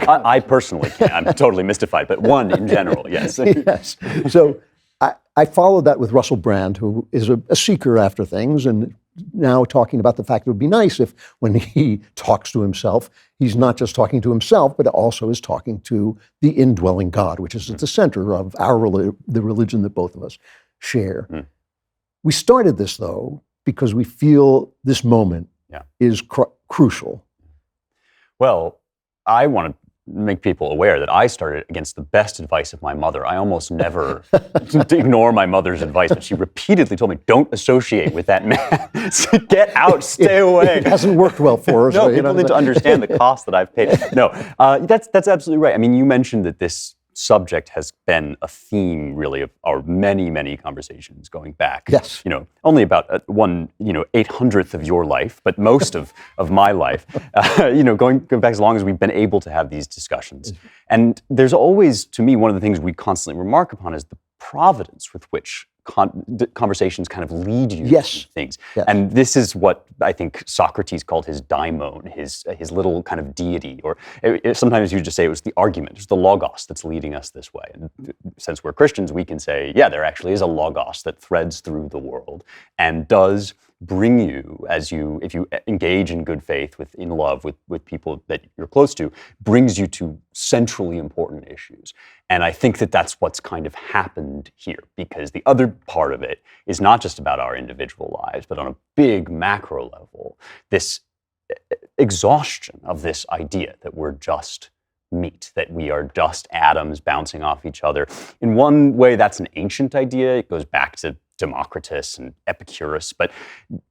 I personally can. I'm totally mystified, but one in general, yes. Yes. So I followed that with Russell Brand, who is a seeker after things, and now talking about the fact it would be nice if, when he talks to himself, he's not just talking to himself, but also is talking to the indwelling God, which is at the center of the religion that both of us share. We started this, though, because we feel this moment is crucial. Well, I want to make people aware that I started against the best advice of my mother. I almost never ignore my mother's advice, but she repeatedly told me, don't associate with that man. Get out, stay away. It hasn't worked well for us. No, people need to understand the cost that I've paid. No, that's absolutely right. I mean, you mentioned that this subject has been a theme, really, of our many, many conversations going back. Yes. Only about 1/800th of your life, but most of my life. Going back as long as we've been able to have these discussions. And there's always, to me, one of the things we constantly remark upon is the providence with which conversations kind of lead you to things. Yes. And this is what I think Socrates called his daimon, his little kind of deity, or sometimes you just say it was the argument, it's the logos that's leading us this way. And since we're Christians, we can say, yeah, there actually is a logos that threads through the world and does bring you, if you engage in good faith, in love with people that you're close to, brings you to centrally important issues. And I think that that's what's kind of happened here, because the other part of it is not just about our individual lives, but on a big macro level, this exhaustion of this idea that we're just meat, that we are just atoms bouncing off each other. In one way, that's an ancient idea. It goes back to Democritus and Epicurus, but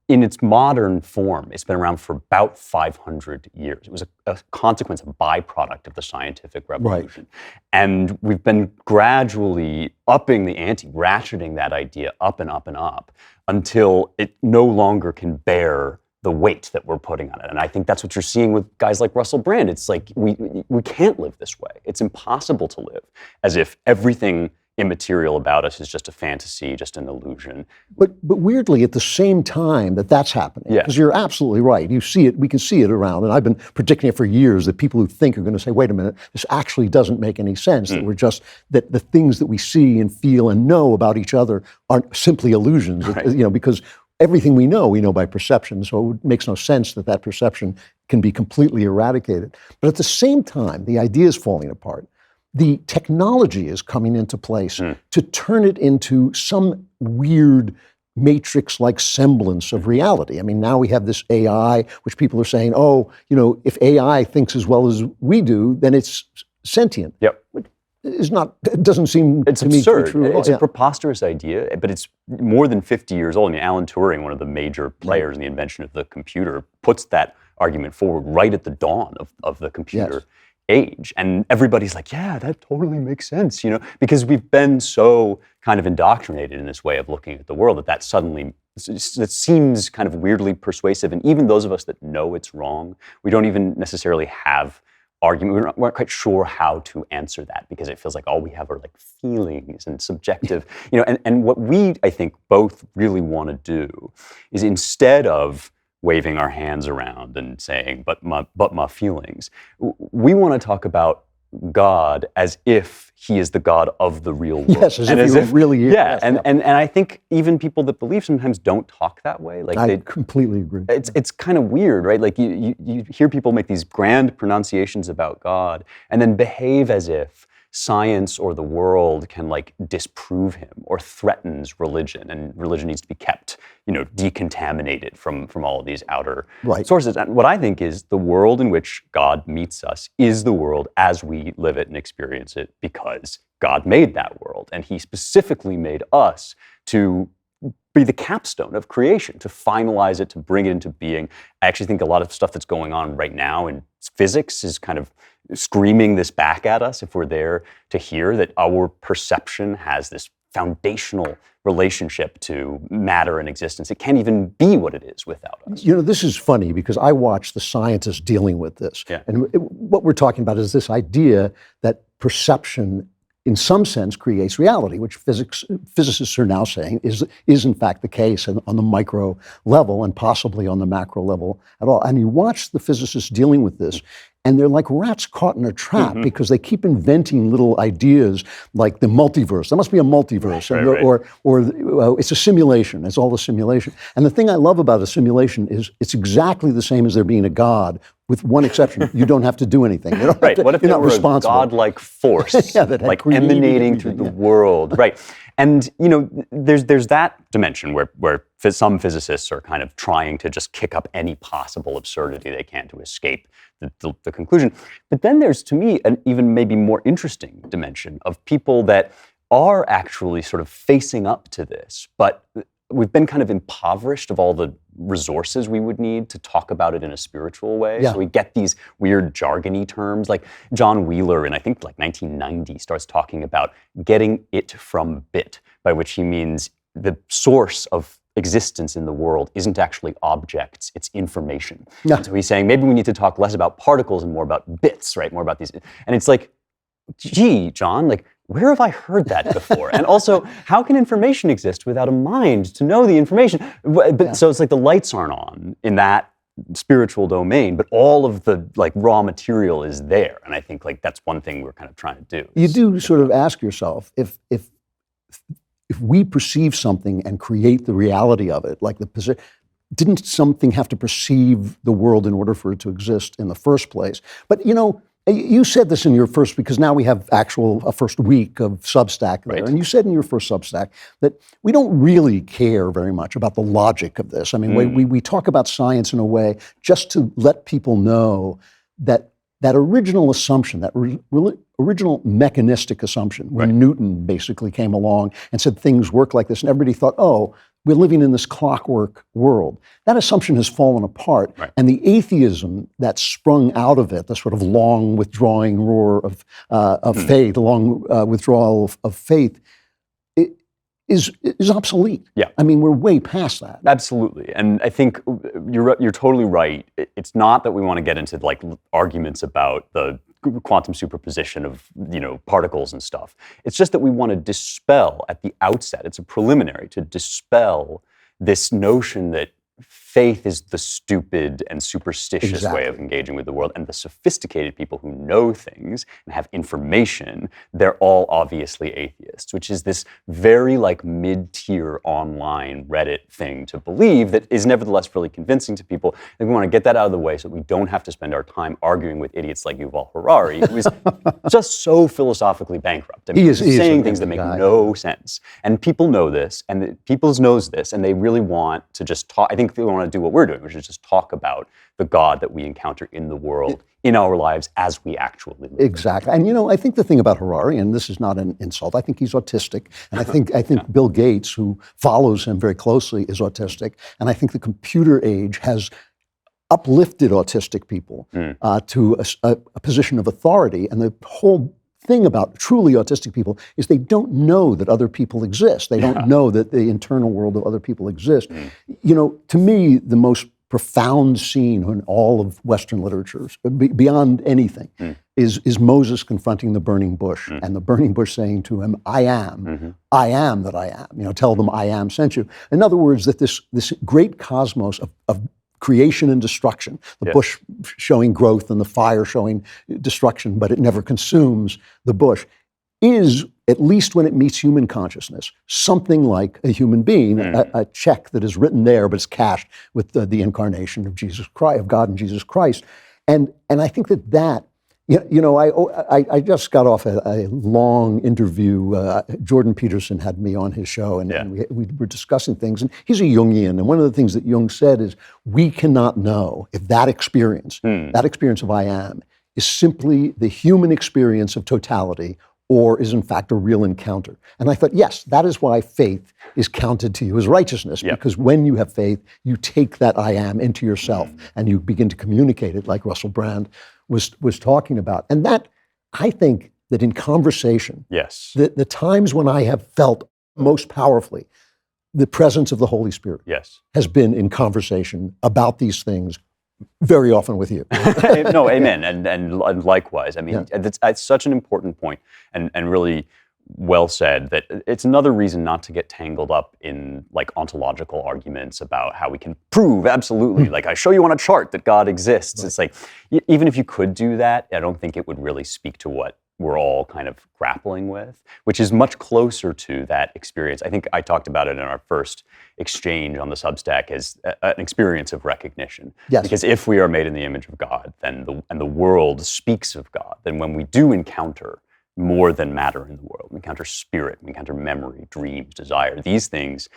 in its modern form, it's been around for about 500 years. It was a consequence, a byproduct of the scientific revolution. Right. And we've been gradually upping the ante, ratcheting that idea up and up and up until it no longer can bear the weight that we're putting on it. And I think that's what you're seeing with guys like Russell Brand. It's like we can't live this way. It's impossible to live as if everything immaterial about us is just a fantasy, just an illusion. But weirdly, at the same time that's happening, because you're absolutely right. You see it, we can see it around, and I've been predicting it for years, that people who think are going to say, wait a minute, this actually doesn't make any sense, that we're just, that the things that we see and feel and know about each other aren't simply illusions, right. Because everything we know by perception, so it makes no sense that perception can be completely eradicated. But at the same time, the idea is falling apart. The technology is coming into place to turn it into some weird matrix-like semblance of reality. I mean, now we have this AI, which people are saying, oh, if AI thinks as well as we do, then it's sentient. Yep. It doesn't seem it's to me absurd. true at all. It's a preposterous idea, but it's more than 50 years old. I mean, Alan Turing, one of the major players in the invention of the computer, puts that argument forward right at the dawn of the computer age. And everybody's like, yeah, that totally makes sense, because we've been so kind of indoctrinated in this way of looking at the world that suddenly that seems kind of weirdly persuasive. And even those of us that know it's wrong, we don't even necessarily have argument. We're not quite sure how to answer that because it feels like all we have are like feelings and subjective, and what we, I think, both really want to do is instead of waving our hands around and saying, but my feelings, we want to talk about God as if he is the God of the real world. Yes, as if he really is. Yeah, and I think even people that believe sometimes don't talk that way. Like I completely agree. It's kind of weird, right? Like you hear people make these grand pronunciations about God and then behave as if science or the world can like disprove him or threatens religion, and religion needs to be kept, decontaminated from all of these outer sources. And what I think is the world in which God meets us is the world as we live it and experience it because God made that world, and he specifically made us to be the capstone of creation, to finalize it, to bring it into being. I actually think a lot of stuff that's going on right now in physics is kind of screaming this back at us if we're there to hear that our perception has this foundational relationship to matter and existence. It can't even be what it is without us. This is funny because I watch the scientists dealing with this. Yeah. And what we're talking about is this idea that perception in some sense creates reality, which physicists are now saying is in fact the case on the micro level and possibly on the macro level at all. And you watch the physicists dealing with this, and they're like rats caught in a trap because they keep inventing little ideas like the multiverse. There must be a multiverse, or it's a simulation. It's all a simulation. And the thing I love about a simulation is it's exactly the same as there being a God, with one exception. You don't have to do anything. You don't have to, What if you're there not were responsible. a godlike force, like emanating through the world, right? And there's that dimension where some physicists are kind of trying to just kick up any possible absurdity they can to escape the conclusion. But then there's, to me, an even maybe more interesting dimension of people that are actually sort of facing up to this, but we've been kind of impoverished of all the resources we would need to talk about it in a spiritual way. Yeah. So we get these weird jargony terms, like John Wheeler in I think like 1990 starts talking about getting it from bit, by which he means the source of existence in the world isn't actually objects, it's information. Yeah. And so he's saying maybe we need to talk less about particles and more about bits, right? More about these. And it's like, gee, John, like, where have I heard that before? And also, how can information exist without a mind to know the information? But so it's like the lights aren't on in that spiritual domain, but all of the like raw material is there. And I think like that's one thing we're kind of trying to do. You do sort of ask yourself if we perceive something and create the reality of it, like didn't something have to perceive the world in order for it to exist in the first place? But you said this in your first, because now we have a first week of Substack there, and you said in your first Substack that we don't really care very much about the logic of this. I mean, we talk about science in a way just to let people know that original assumption, that original mechanistic assumption, when Newton basically came along and said things work like this, and everybody thought, oh, we're living in this clockwork world. That assumption has fallen apart, and the atheism that sprung out of it, the sort of long withdrawing roar of faith, the long withdrawal of faith, is obsolete. Yeah, I mean, we're way past that. Absolutely, and I think you're totally right. It's not that we want to get into like arguments about the quantum superposition of particles and stuff. It's just that we want to dispel at the outset. It's a preliminary to dispel this notion that faith is the stupid and superstitious way of engaging with the world, and the sophisticated people who know things and have information, they're all obviously atheists, which is this very like mid-tier online Reddit thing to believe that is nevertheless really convincing to people. And we want to get that out of the way so that we don't have to spend our time arguing with idiots like Yuval Harari, who is just so philosophically bankrupt. I mean, he's saying things that make no sense. And people know this, and people knows this, and they really want to just talk. I think they want to do what we're doing, which is just talk about the God that we encounter in the world, in our lives, as we actually live. Exactly. And I think the thing about Harari, and this is not an insult, I think he's autistic. And I think Bill Gates, who follows him very closely, is autistic. And I think the computer age has uplifted autistic people to a position of authority. And the whole thing about truly autistic people is they don't know that other people exist. They don't know that the internal world of other people exist. To me, the most profound scene in all of Western literature, beyond anything, is Moses confronting the burning bush, and the burning bush saying to him, I am that I am. Tell them I am sent you. In other words, that this great cosmos of creation and destruction, the bush showing growth and the fire showing destruction, but it never consumes the bush, is, at least when it meets human consciousness, something like a human being, a check that is written there, but it's cashed with the incarnation of Jesus Christ, of God and Jesus Christ. And I think that I just got off a long interview. Jordan Peterson had me on his show, and we were discussing things. And he's a Jungian, and one of the things that Jung said is, we cannot know if that experience of I am, is simply the human experience of totality, or is in fact a real encounter. And I thought, yes, that is why faith is counted to you as righteousness, because when you have faith, you take that I am into yourself, and you begin to communicate it, like Russell Brand was talking about. And that, I think that in conversation, the times when I have felt most powerfully the presence of the Holy Spirit has been in conversation about these things, very often with you. No, amen, and likewise. I mean, it's such an important point, and really well said, that it's another reason not to get tangled up in like ontological arguments about how we can prove absolutely, like I show you on a chart that God exists. It's like, even if you could do that, I don't think it would really speak to what we're all kind of grappling with, which is much closer to that experience. I think I talked about it in our first exchange on the Substack as an experience of recognition. Because if we are made in the image of God, then the world speaks of God, then when we do encounter more than matter in the world, we encounter spirit, we encounter memory, dreams, desire, these things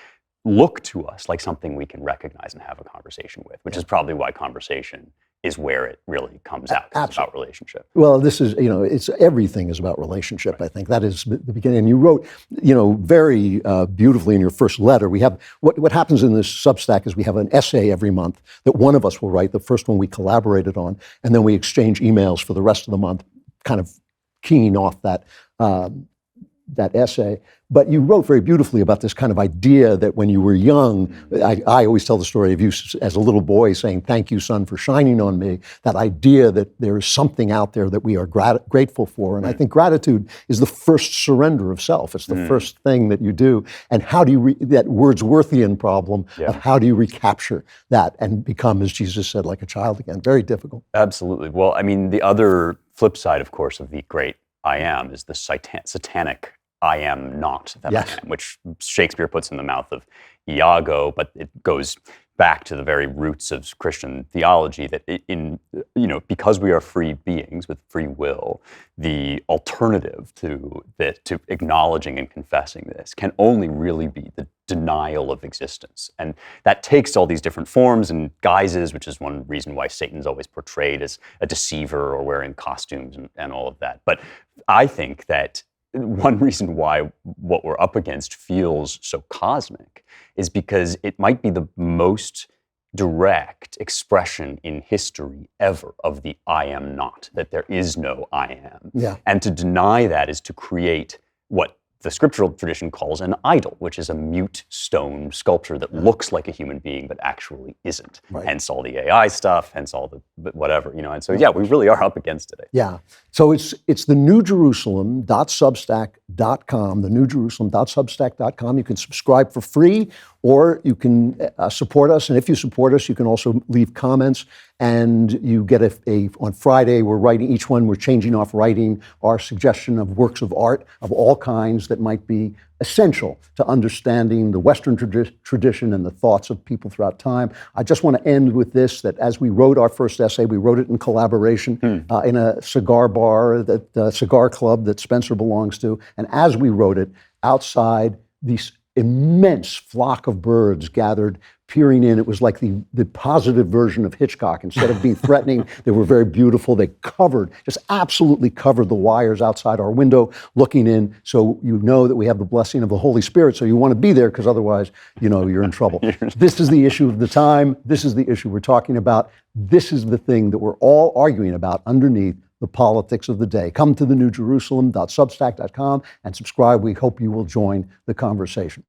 look to us like something we can recognize and have a conversation with, which is probably why conversation is where it really comes out. It's about relationship. Well, this is, it's everything is about relationship. I think that is the beginning. And you wrote, very beautifully in your first letter. We have what happens in this Substack is we have an essay every month that one of us will write. The first one we collaborated on, and then we exchange emails for the rest of the month, kind of keying off that essay. But you wrote very beautifully about this kind of idea that when you were young, I always tell the story of you as a little boy saying, thank you, son, for shining on me. That idea that there is something out there that we are grateful for. And I think gratitude is the first surrender of self. It's the first thing that you do. And how do you, that Wordsworthian problem of how do you recapture that and become, as Jesus said, like a child again? Very difficult. Absolutely. Well, I mean, the other flip side, of course, of the great I am is the satanic I am not that I am, which Shakespeare puts in the mouth of Iago, but it goes back to the very roots of Christian theology that because we are free beings with free will, the alternative to acknowledging and confessing this can only really be the denial of existence. And that takes all these different forms and guises, which is one reason why Satan's always portrayed as a deceiver or wearing costumes and all of that. But I think that one reason why what we're up against feels so cosmic is because it might be the most direct expression in history ever of the I am not, that there is no I am. And to deny that is to create what the scriptural tradition calls an idol, which is a mute stone sculpture that looks like a human being but actually isn't. Hence all the AI stuff, hence all the whatever, and so we really are up against it. So it's the newjerusalem.substack.com, the newjerusalem.substack.com. You can subscribe for free, or you can support us. And if you support us, you can also leave comments. And you get on Friday, we're changing off writing our suggestion of works of art of all kinds that might be essential to understanding the Western tradition and the thoughts of people throughout time. I just want to end with this, that as we wrote our first essay, we wrote it in collaboration in a cigar bar, cigar club that Spencer belongs to. And as we wrote it, outside, these immense flock of birds gathered, peering in. It was like the positive version of Hitchcock. Instead of being threatening, they were very beautiful. They just absolutely covered the wires outside our window, looking in. So you know that we have the blessing of the Holy Spirit. So you want to be there, because otherwise, you're in trouble. This is the issue of the time. This is the issue we're talking about. This is the thing that we're all arguing about underneath the politics of the day. Come to thenewjerusalem.substack.com and subscribe. We hope you will join the conversation.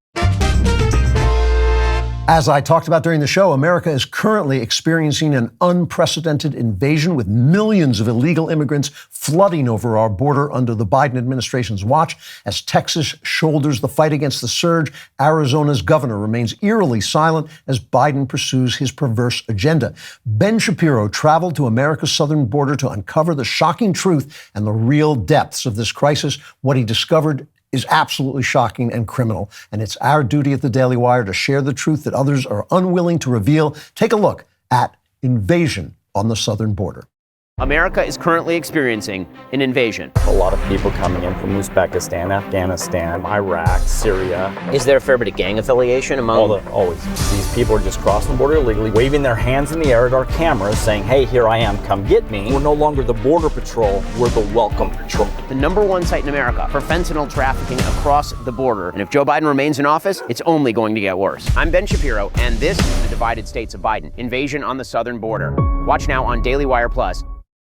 As I talked about during the show, America is currently experiencing an unprecedented invasion, with millions of illegal immigrants flooding over our border under the Biden administration's watch. As Texas shoulders the fight against the surge, Arizona's governor remains eerily silent as Biden pursues his perverse agenda. Ben Shapiro traveled to America's southern border to uncover the shocking truth and the real depths of this crisis. What he discovered is absolutely shocking and criminal. And it's our duty at the Daily Wire to share the truth that others are unwilling to reveal. Take a look at Invasion on the Southern Border. America is currently experiencing an invasion. A lot of people coming in from Uzbekistan, Afghanistan, Iraq, Syria. Is there a fair bit of gang affiliation among? Always. These people are just crossing the border illegally, waving their hands in the air at our cameras, saying, hey, here I am, come get me. We're no longer the border patrol, we're the welcome patrol. The #1 site in America for fentanyl trafficking across the border. And if Joe Biden remains in office, it's only going to get worse. I'm Ben Shapiro, and this is the divided states of Biden. Invasion on the southern border. Watch now on DailyWire Plus.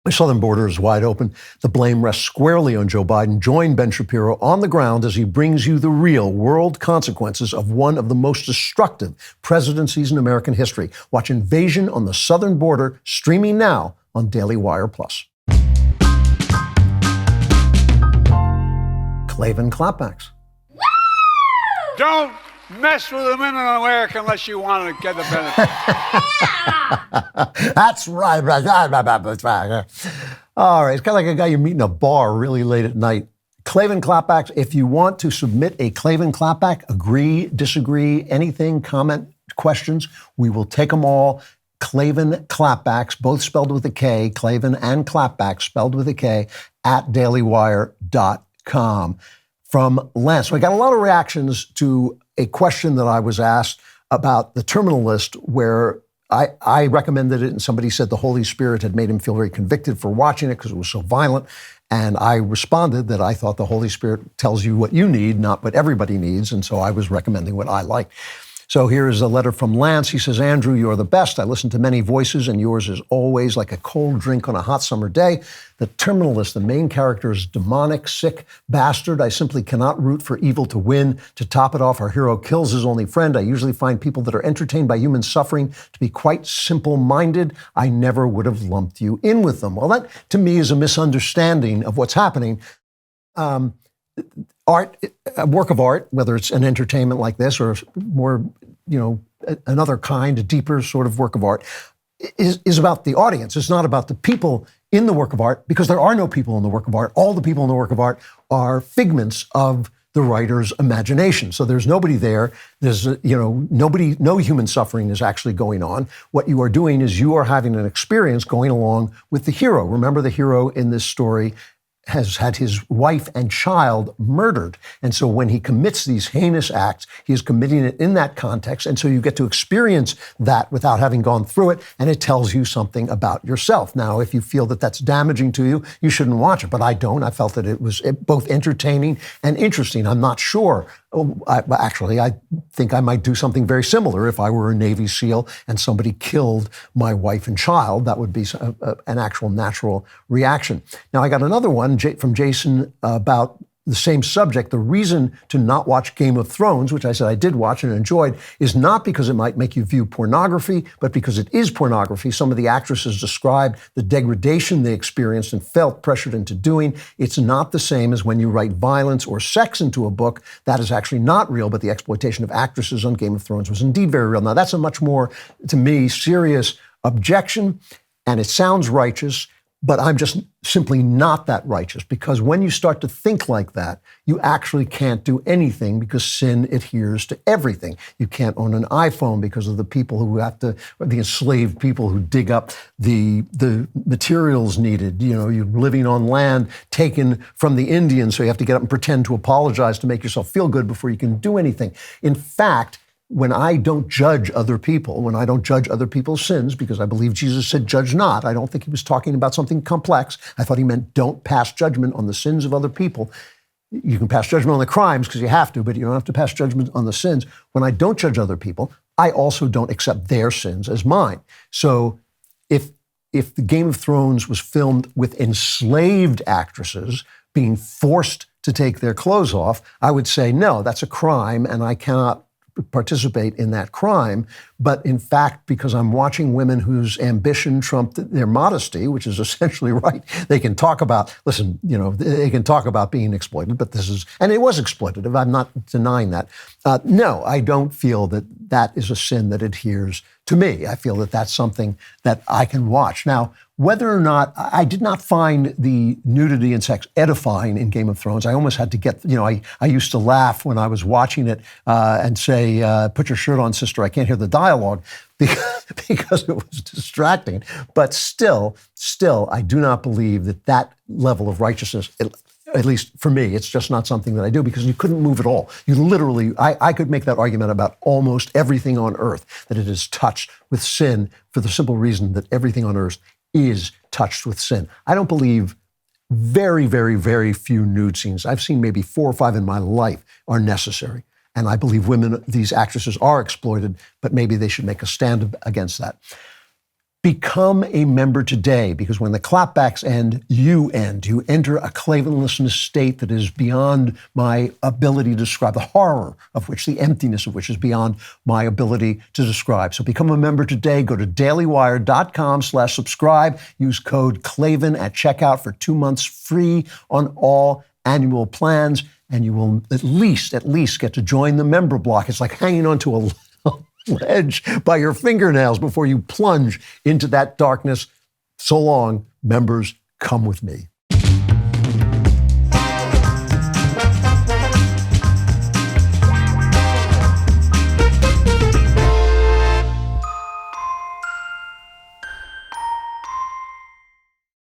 The southern border is wide open. The blame rests squarely on Joe Biden. Join Ben Shapiro on the ground as he brings you the real world consequences of one of the most destructive presidencies in American history. Watch Invasion on the Southern Border, streaming now on Daily Wire Plus. Klavan Klapbacks. Don't mess with the men in America unless you want to get the benefit. That's right. All right. It's kind of like a guy you meet in a bar really late at night. Klavan Klapbacks. If you want to submit a Klavan Klapback, agree, disagree, anything, comment, questions, we will take them all. Klavan Klapbacks, both spelled with a K, Klavan and Klapbacks spelled with a K, at dailywire.com. From Lance. So I got a lot of reactions to a question that I was asked about the terminal list, where I recommended it and somebody said the Holy Spirit had made him feel very convicted for watching it because it was so violent. And I responded that I thought the Holy Spirit tells you what you need, not what everybody needs. And so I was recommending what I liked. So here is a letter from Lance. He says, Andrew, you're the best. I listen to many voices, and yours is always like a cold drink on a hot summer day. The terminal list, the main character is demonic, sick bastard. I simply cannot root for evil to win. To top it off, our hero kills his only friend. I usually find people that are entertained by human suffering to be quite simple-minded. I never would have lumped you in with them. Well, that, to me, is a misunderstanding of what's happening. Art, a work of art, whether it's an entertainment like this or more, another kind, a deeper sort of work of art, is about the audience. It's not about the people in the work of art, because there are no people in the work of art. All the people in the work of art are figments of the writer's imagination. So there's nobody there. There's, no human suffering is actually going on. What you are doing is you are having an experience going along with the hero. Remember, the hero in this story has had his wife and child murdered. And so when he commits these heinous acts, he is committing it in that context. And so you get to experience that without having gone through it, and it tells you something about yourself. Now, if you feel that that's damaging to you, you shouldn't watch it, but I don't. I felt that it was both entertaining and interesting. I'm not sure. I think I might do something very similar if I were a Navy SEAL and somebody killed my wife and child. That would be an actual natural reaction. Now, I got another one from Jason about the same subject, the reason to not watch Game of Thrones, which I said I did watch and enjoyed, is not because it might make you view pornography, but because it is pornography. Some of the actresses described the degradation they experienced and felt pressured into doing. It's not the same as when you write violence or sex into a book. That is actually not real, but the exploitation of actresses on Game of Thrones was indeed very real. Now, that's a much more, to me, serious objection, and it sounds righteous, but I'm just simply not that righteous, because when you start to think like that, you actually can't do anything because sin adheres to everything. You can't own an iPhone because of the people who have to, the enslaved people who dig up the materials needed. You know, you're living on land taken from the Indians, so you have to get up and pretend to apologize to make yourself feel good before you can do anything. In fact, when I don't judge other people, when I don't judge other people's sins, because I believe Jesus said, judge not. I don't think he was talking about something complex. I thought he meant don't pass judgment on the sins of other people. You can pass judgment on the crimes because you have to, but you don't have to pass judgment on the sins. When I don't judge other people, I also don't accept their sins as mine. So if the Game of Thrones was filmed with enslaved actresses being forced to take their clothes off, I would say, no, that's a crime and I cannot participate in that crime. But in fact, because I'm watching women whose ambition trumped their modesty, which is essentially right, they can talk about, listen, you know, they can talk about being exploited, but this is, and it was exploitative, I'm not denying that. No, I don't feel that that is a sin that adheres to me. I feel that that's something that I can watch. Now, whether or not, I did not find the nudity and sex edifying in Game of Thrones. I almost had to get, you know, I used to laugh when I was watching it and say, put your shirt on, sister, I can't hear the dialogue, because it was distracting. But still, I do not believe that level of righteousness, at least for me, it's just not something that I do, because you couldn't move at all. You literally, I could make that argument about almost everything on earth, that it is touched with sin, for the simple reason that everything on earth is touched with sin. I don't believe very, very, very few nude scenes, I've seen maybe 4 or 5 in my life, are necessary. And I believe women, these actresses are exploited, but maybe they should make a stand against that. Become a member today, because when the Klapbacks end, you end. You enter a Klavanlessness state that is beyond my ability to describe, the horror of which, the emptiness of which is beyond my ability to describe. So become a member today. Go to dailywire.com/subscribe. Use code Klavan at checkout for 2 months free on all annual plans, and you will at least get to join the member block. It's like hanging onto a ledge by your fingernails before you plunge into that darkness. So long, members, come with me.